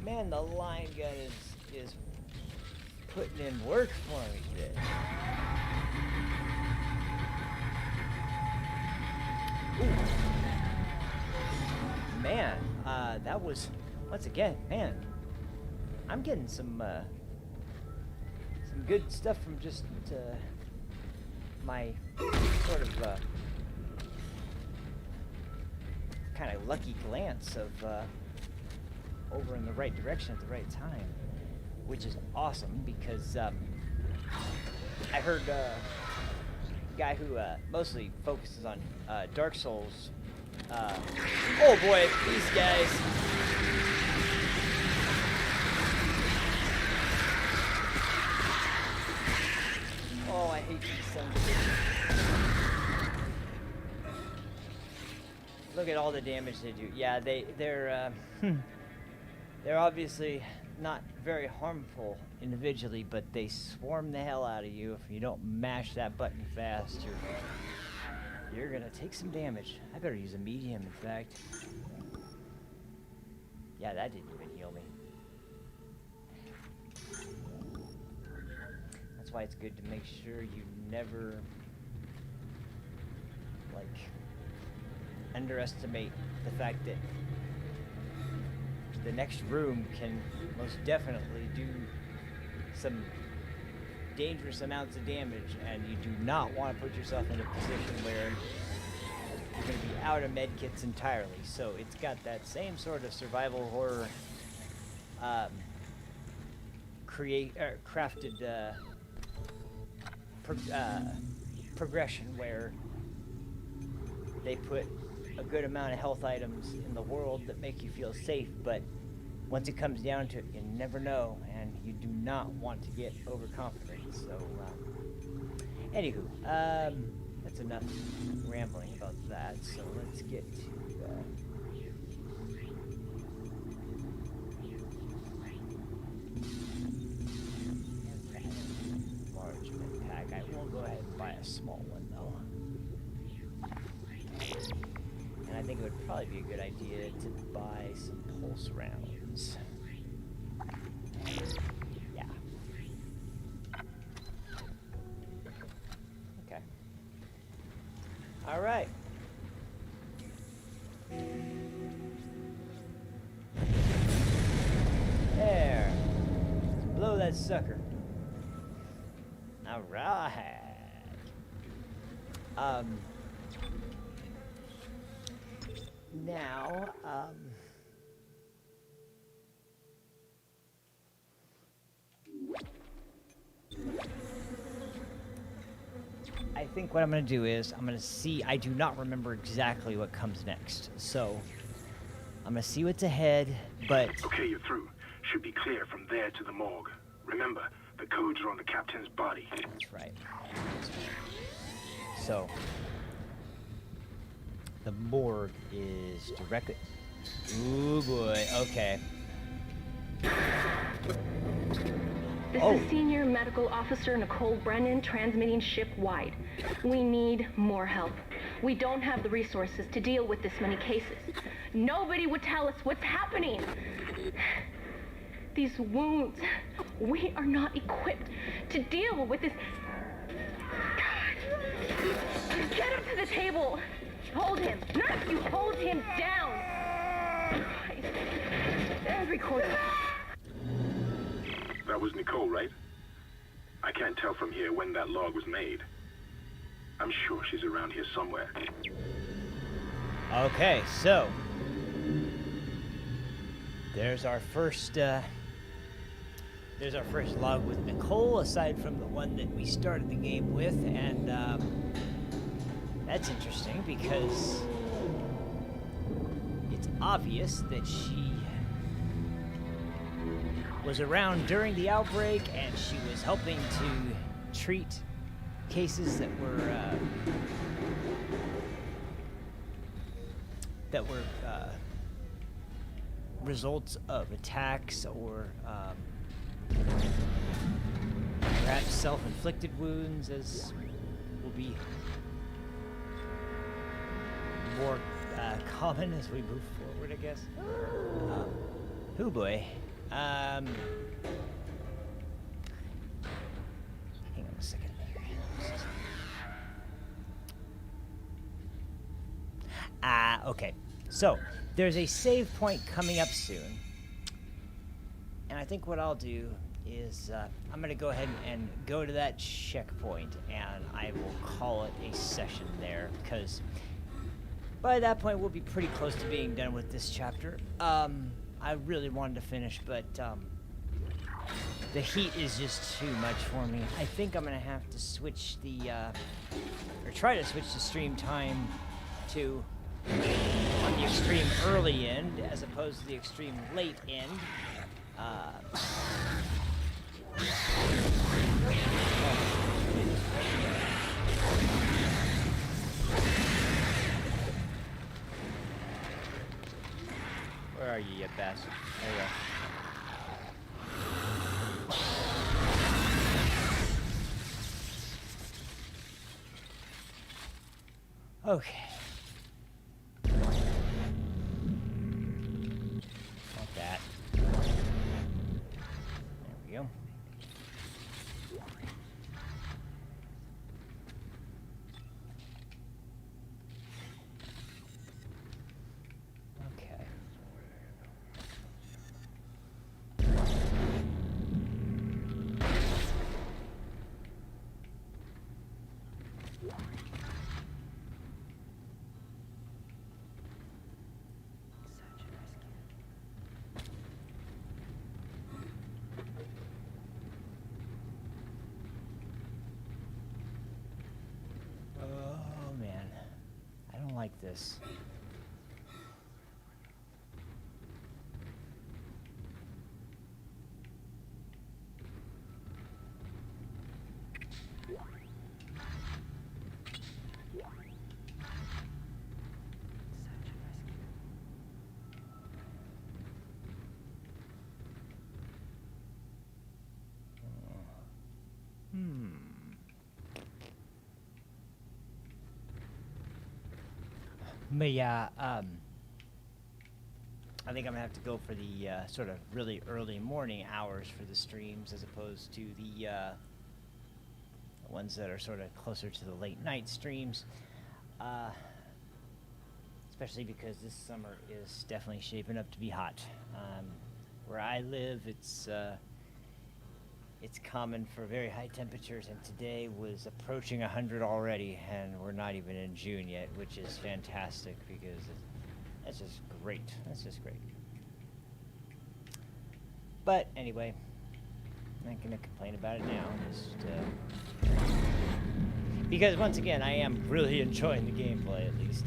Man, the line gun is putting in work for me today. Ooh. Man, that was, once again, man, I'm getting some good stuff from just my sort of kind of lucky glance of over in the right direction at the right time, which is awesome because I heard a guy who mostly focuses on Dark Souls. Oh boy, these guys. Oh, I hate these sons of bitches. Look at all the damage they do. Yeah, they're obviously not very harmful individually, but they swarm the hell out of you if you don't mash that button fast. You're gonna take some damage. I better use a medium, in fact. Yeah, that didn't even heal me. That's why it's good to make sure you never, like, underestimate the fact that the next room can most definitely do some dangerous amounts of damage, and you do not want to put yourself in a position where you're going to be out of medkits entirely. So it's got that same sort of survival horror crafted progression where they put a good amount of health items in the world that make you feel safe, but once it comes down to it, you never know, and you do not want to get overconfident. So, anywho, that's enough rambling about that. So let's get to large med pack. I will go ahead and buy a small one though. And I think it would probably be a good idea to buy some pulse rounds. Yeah. Okay. All right. There. Let's blow that sucker. All right. Now, I think what I'm going to do is I'm going to see. I do not remember exactly what comes next, so I'm going to see what's ahead, but... Okay, you're through. Should be clear from there to the morgue. Remember, the codes are on the captain's body. That's right. So, the morgue is directly... Ooh, boy. Okay. This Oh. is Senior Medical Officer Nicole Brennan transmitting ship-wide. We need more help. We don't have the resources to deal with this many cases. Nobody would tell us what's happening. These wounds, we are not equipped to deal with this. Get him to the table. Hold him. Nurse, you hold him down. Christ. There's recording. That was Nicole, right? I can't tell from here when that log was made. I'm sure she's around here somewhere. Okay, so there's our first log with Nicole, aside from the one that we started the game with, and that's interesting because it's obvious that she was around during the outbreak and she was helping to treat cases that were results of attacks or perhaps self-inflicted wounds, as will be more common as we move forward, I guess. Oh boy. Hang on a second. Okay. So, there's a save point coming up soon. And I think what I'll do is I'm going to go ahead and go to that checkpoint, and I will call it a session there, because by that point we'll be pretty close to being done with this chapter. I really wanted to finish, but the heat is just too much for me. I think I'm going to have to switch the, or try to switch the stream time to on the extreme early end as opposed to the extreme late end. Where are you, you bastard? There you go. Okay. Not that. There we go. Okay. Oh man, I don't like this. But yeah, I think I'm gonna have to go for the sort of really early morning hours for the streams as opposed to the ones that are sort of closer to the late night streams. Especially because this summer is definitely shaping up to be hot. Where I live, it's common for very high temperatures, and today was approaching 100 already, and we're not even in June yet, which is fantastic because that's just great. That's just great. But anyway, I'm not gonna complain about it now. Just because once again, I am really enjoying the gameplay, at least.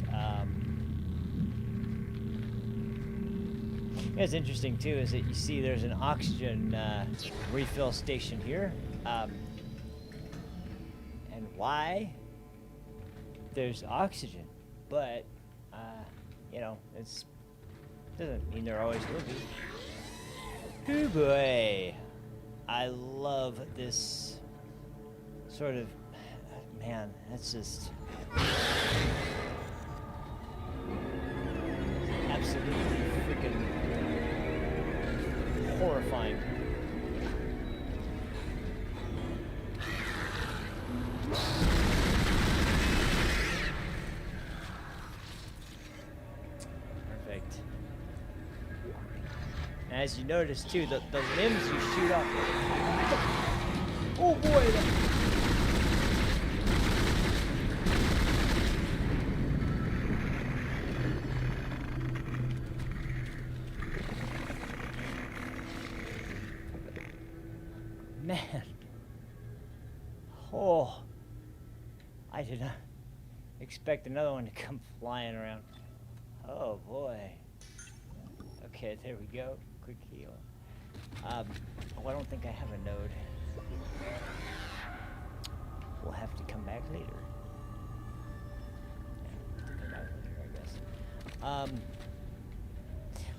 What's interesting too is that you see there's an oxygen refill station here, and why there's oxygen, but you know, it's doesn't mean there always will be. Oh boy. I love this sort of, man, that's just absolutely freaking horrifying. Perfect. And as you notice too, the limbs you shoot off. Oh boy! Man. Oh. I did not expect another one to come flying around. Oh boy. Okay, there we go. Quick heal. Oh, I don't think I have a node. We'll have to come back later. Yeah, to come back later, I guess.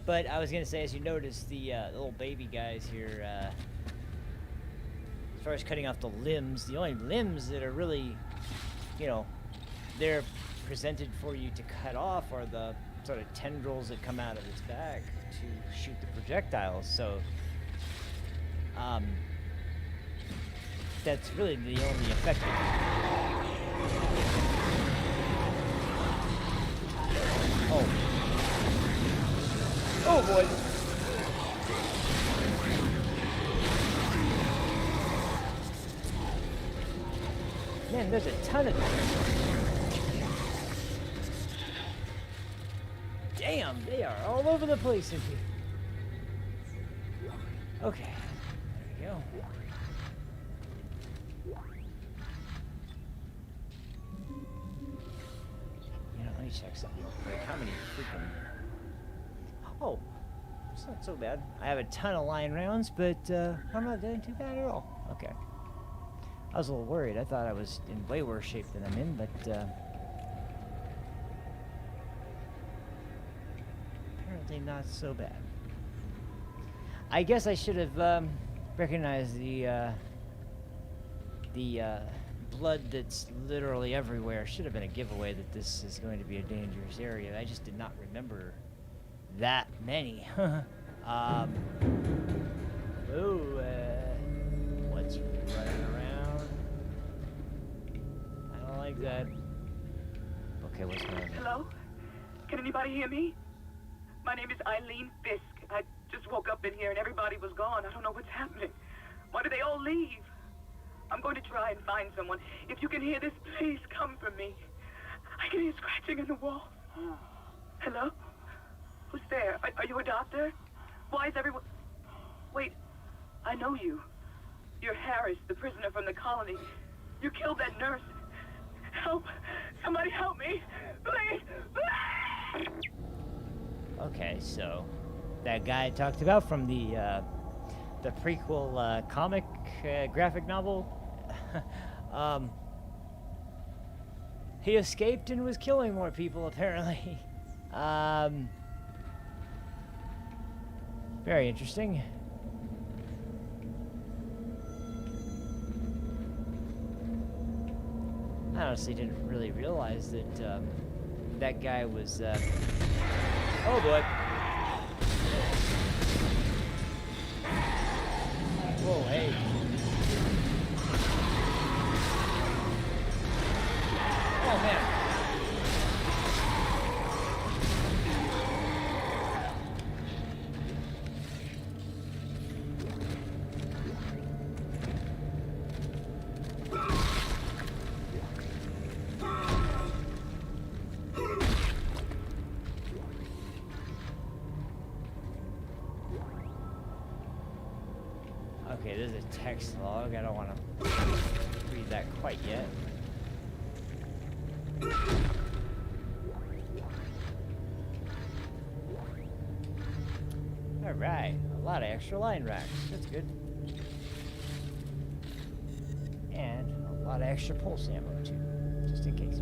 But I was gonna say, as you notice, the little baby guys here, as far as cutting off the limbs, the only limbs that are really, you know, they're presented for you to cut off are the sort of tendrils that come out of its back to shoot the projectiles. So, that's really the only effective. Oh. Oh boy. Man, there's a ton of them. Damn, they are all over the place in here. Okay, there we go. You know, let me check something real quick. How many freaking... Oh, it's not so bad. I have a ton of line rounds, but I'm not doing too bad at all. Okay. I was a little worried. I thought I was in way worse shape than I'm in, but apparently not so bad. I guess I should have recognized the blood that's literally everywhere. Should have been a giveaway that this is going to be a dangerous area. I just did not remember that many. What's running around? I don't like that. Okay, what's going on? Hello? Can anybody hear me? My name is Eileen Fisk. I just woke up in here and everybody was gone. I don't know what's happening. Why did they all leave? I'm going to try and find someone. If you can hear this, please come for me. I can hear scratching in the wall. Hello? Who's there? Are you a doctor? Why is everyone... Wait, I know you. You're Harris, the prisoner from the colony. You killed that nurse. Help! Somebody help me! Please! Okay, so that guy I talked about from the prequel comic graphic novel, he escaped and was killing more people apparently. Very interesting. I honestly didn't really realize that that guy was. Oh boy! Whoa, hey! Oh man! Okay, there's a text log. I don't want to read that quite yet. Alright, a lot of extra line racks. That's good. And a lot of extra pulse ammo, too. Just in case.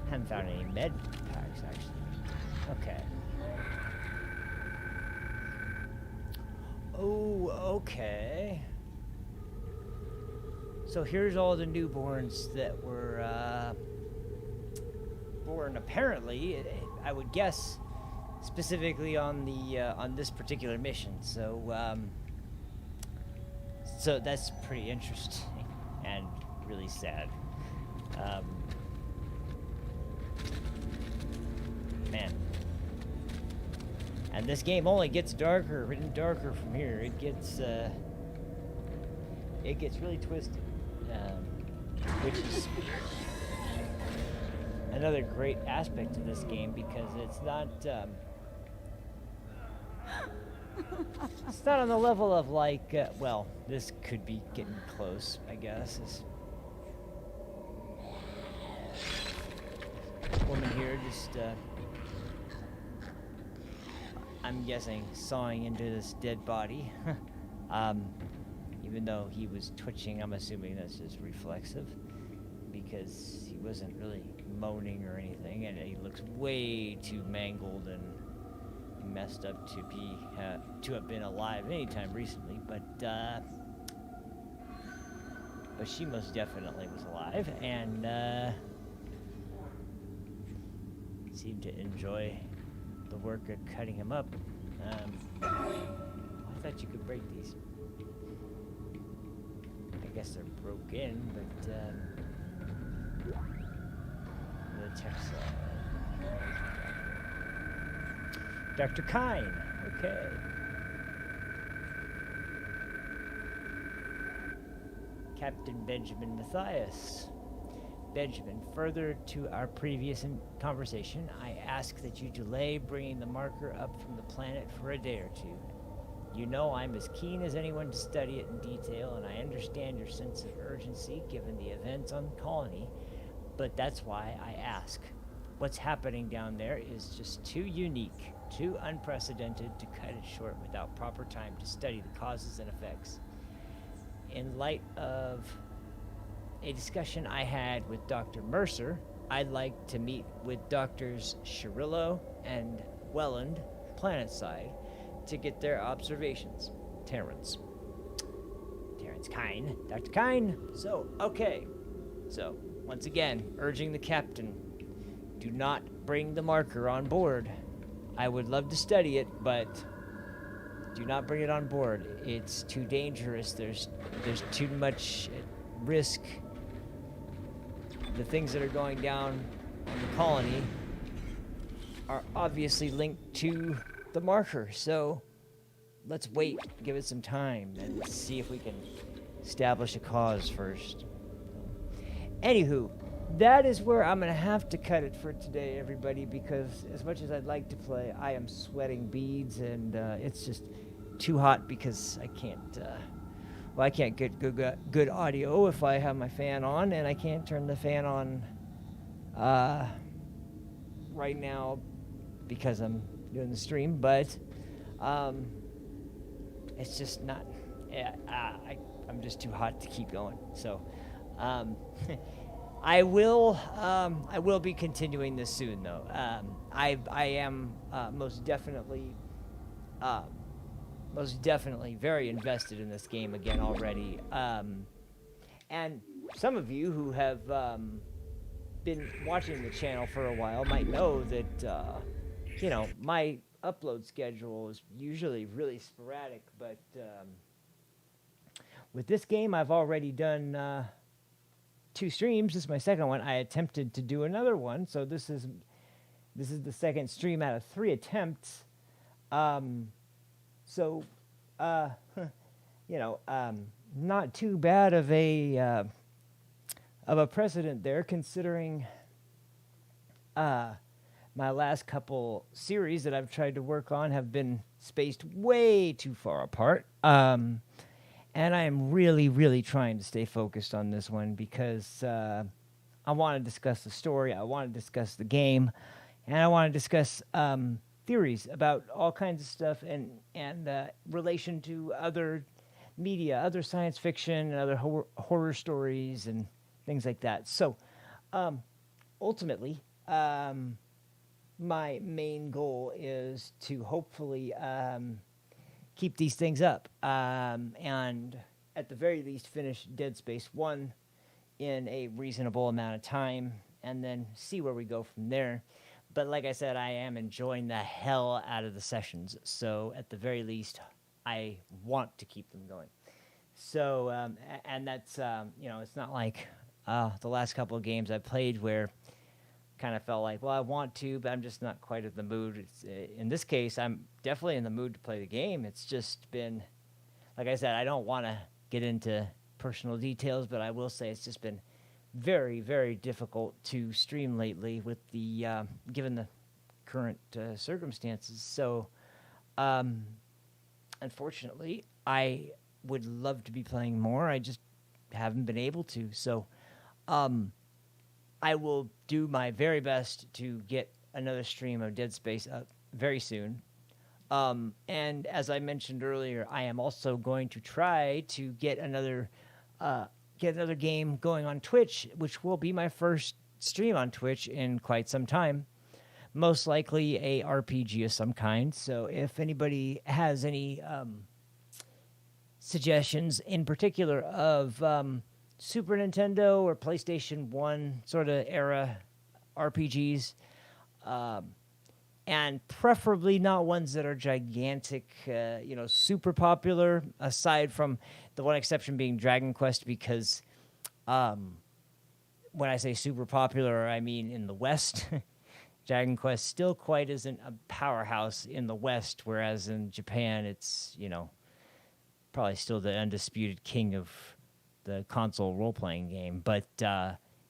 Haven't found any med packs, actually. Okay. Oh, okay. So here's all the newborns that were born. Apparently, I would guess specifically on the on this particular mission. So that's pretty interesting and really sad. Man. And this game only gets darker and darker from here. It gets really twisted, which is another great aspect of this game because it's not on the level of like well, this could be getting close, I guess. This woman here just I'm guessing sawing into this dead body. Even though he was twitching, I'm assuming that's just reflexive because he wasn't really moaning or anything, and he looks way too mangled and messed up to have been alive anytime recently. But she most definitely was alive and seemed to enjoy the work of cutting him up. I thought you could break these. I guess they're broken, but the text. Dr. Kine. Okay. Captain Benjamin Matthias. Benjamin, further to our previous conversation, I ask that you delay bringing the marker up from the planet for a day or two. You know I'm as keen as anyone to study it in detail, and I understand your sense of urgency given the events on the colony, but that's why I ask. What's happening down there is just too unique, too unprecedented to cut it short without proper time to study the causes and effects. In light of a discussion I had with Dr. Mercer, I'd like to meet with Doctors Shirillo and Welland, planetside, to get their observations. Terrence Kine. Dr. Kine. So, okay. So, once again, urging the captain, do not bring the marker on board. I would love to study it, but do not bring it on board. It's too dangerous. There's too much risk. The things that are going down on the colony are obviously linked to the marker, so let's wait, give it some time, and see if we can establish a cause first. Anywho, that is where I'm going to have to cut it for today, everybody, because as much as I'd like to play, I am sweating beads, and it's just too hot because I can't... I can't get good audio if I have my fan on, and I can't turn the fan on right now because I'm doing the stream, but it's just not... I'm just too hot to keep going. So I will be continuing this soon, though. I am most definitely very invested in this game again already. And some of you who have been watching the channel for a while might know that, my upload schedule is usually really sporadic, but with this game, I've already done 2 streams. This is my second one. I attempted to do another one, so this is the second stream out of 3 attempts. So, not too bad of a precedent there, considering my last couple series that I've tried to work on have been spaced way too far apart. And I am really, really trying to stay focused on this one because I want to discuss the story, I want to discuss the game, and I want to discuss theories about all kinds of stuff and relation to other media, other science fiction, and other horror stories and things like that. So, ultimately, my main goal is to hopefully keep these things up, and at the very least finish Dead Space 1 in a reasonable amount of time, and then see where we go from there. But like I said, I am enjoying the hell out of the sessions, so at the very least, I want to keep them going. So, and that's, it's not like the last couple of games I played where kind of felt like, well, I want to, but I'm just not quite in the mood. It's, in this case, I'm definitely in the mood to play the game. It's just been, like I said, I don't want to get into personal details, but I will say it's just been very, very difficult to stream lately with the given the current circumstances. So, unfortunately, I would love to be playing more. I just haven't been able to. So, I will do my very best to get another stream of Dead Space up very soon. And as I mentioned earlier, I am also going to try to get another game going on Twitch, which will be my first stream on Twitch in quite some time. Most likely a RPG of some kind. So if anybody has any suggestions in particular of Super Nintendo or PlayStation 1 sort of era RPGs, and preferably not ones that are gigantic, super popular, aside from the one exception being Dragon Quest, because when I say super popular, I mean in the West. Dragon Quest still quite isn't a powerhouse in the West, whereas in Japan it's, probably still the undisputed king of the console role-playing game. But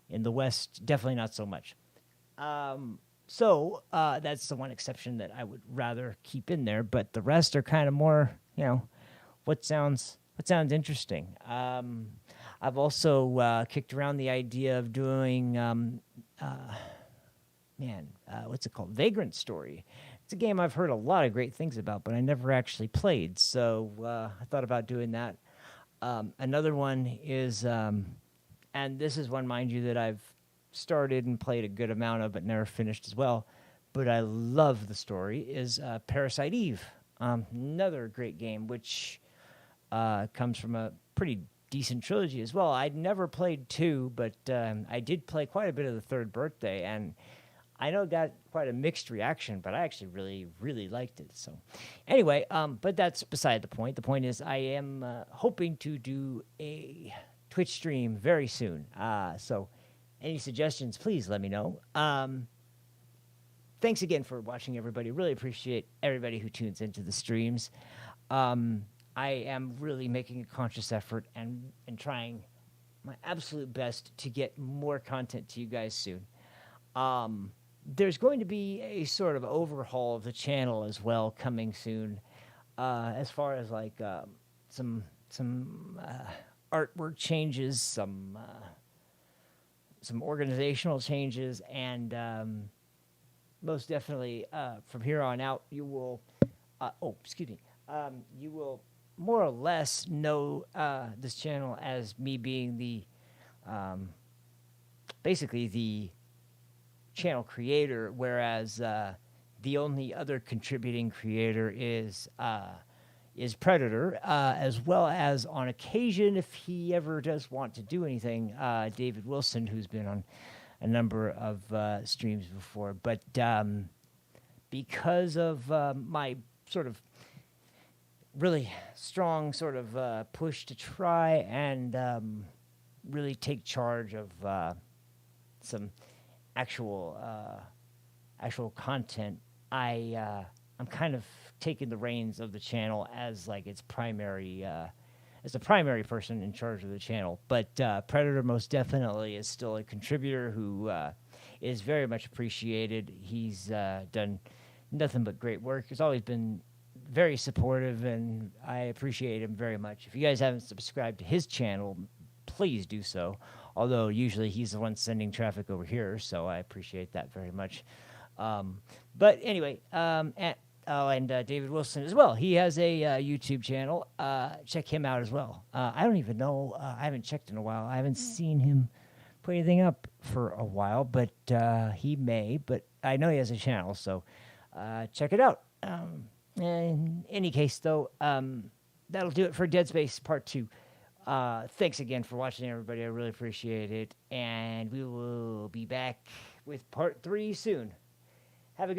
in the West, definitely not so much. So that's the one exception that I would rather keep in there. But the rest are kind of more, what sounds interesting. I've also kicked around the idea of doing, what's it called? Vagrant Story. It's a game I've heard a lot of great things about, but I never actually played. So I thought about doing that. Another one is, and this is one, mind you, that I've started and played a good amount of, but never finished as well. But I love the story, is Parasite Eve. Another great game, which comes from a pretty decent trilogy as well. I'd never played 2, but I did play quite a bit of the Third Birthday, and I know it got quite a mixed reaction, but I actually really, really liked it. So anyway, but that's beside the point. The point is I am hoping to do a Twitch stream very soon. So any suggestions, please let me know. Thanks again for watching, everybody. Really appreciate everybody who tunes into the streams. I am really making a conscious effort and trying my absolute best to get more content to you guys soon. There's going to be a sort of overhaul of the channel as well coming soon, as far as like some artwork changes, some organizational changes, and most definitely from here on out you will you will more or less know this channel as me being the basically the channel creator, whereas the only other contributing creator is Predator, as well as on occasion, if he ever does want to do anything, David Wilson, who's been on a number of streams before. But because of my sort of really strong sort of push to try and really take charge of some actual content, I'm kind of taking the reins of the channel as like its primary as the primary person in charge of the channel. But Predator most definitely is still a contributor who is very much appreciated. He's done nothing but great work. He's always been very supportive, and I appreciate him very much. If you guys haven't subscribed to his channel, please do so. Although usually he's the one sending traffic over here, so I appreciate that very much. But anyway, and David Wilson as well. He has a YouTube channel. Check him out as well. I don't even know. I haven't checked in a while. I haven't seen him put anything up for a while, but he may. But I know he has a channel, so check it out. In any case, though, that'll do it for Dead Space Part 2. Thanks again for watching, everybody. I really appreciate it. And we will be back with Part 3 soon.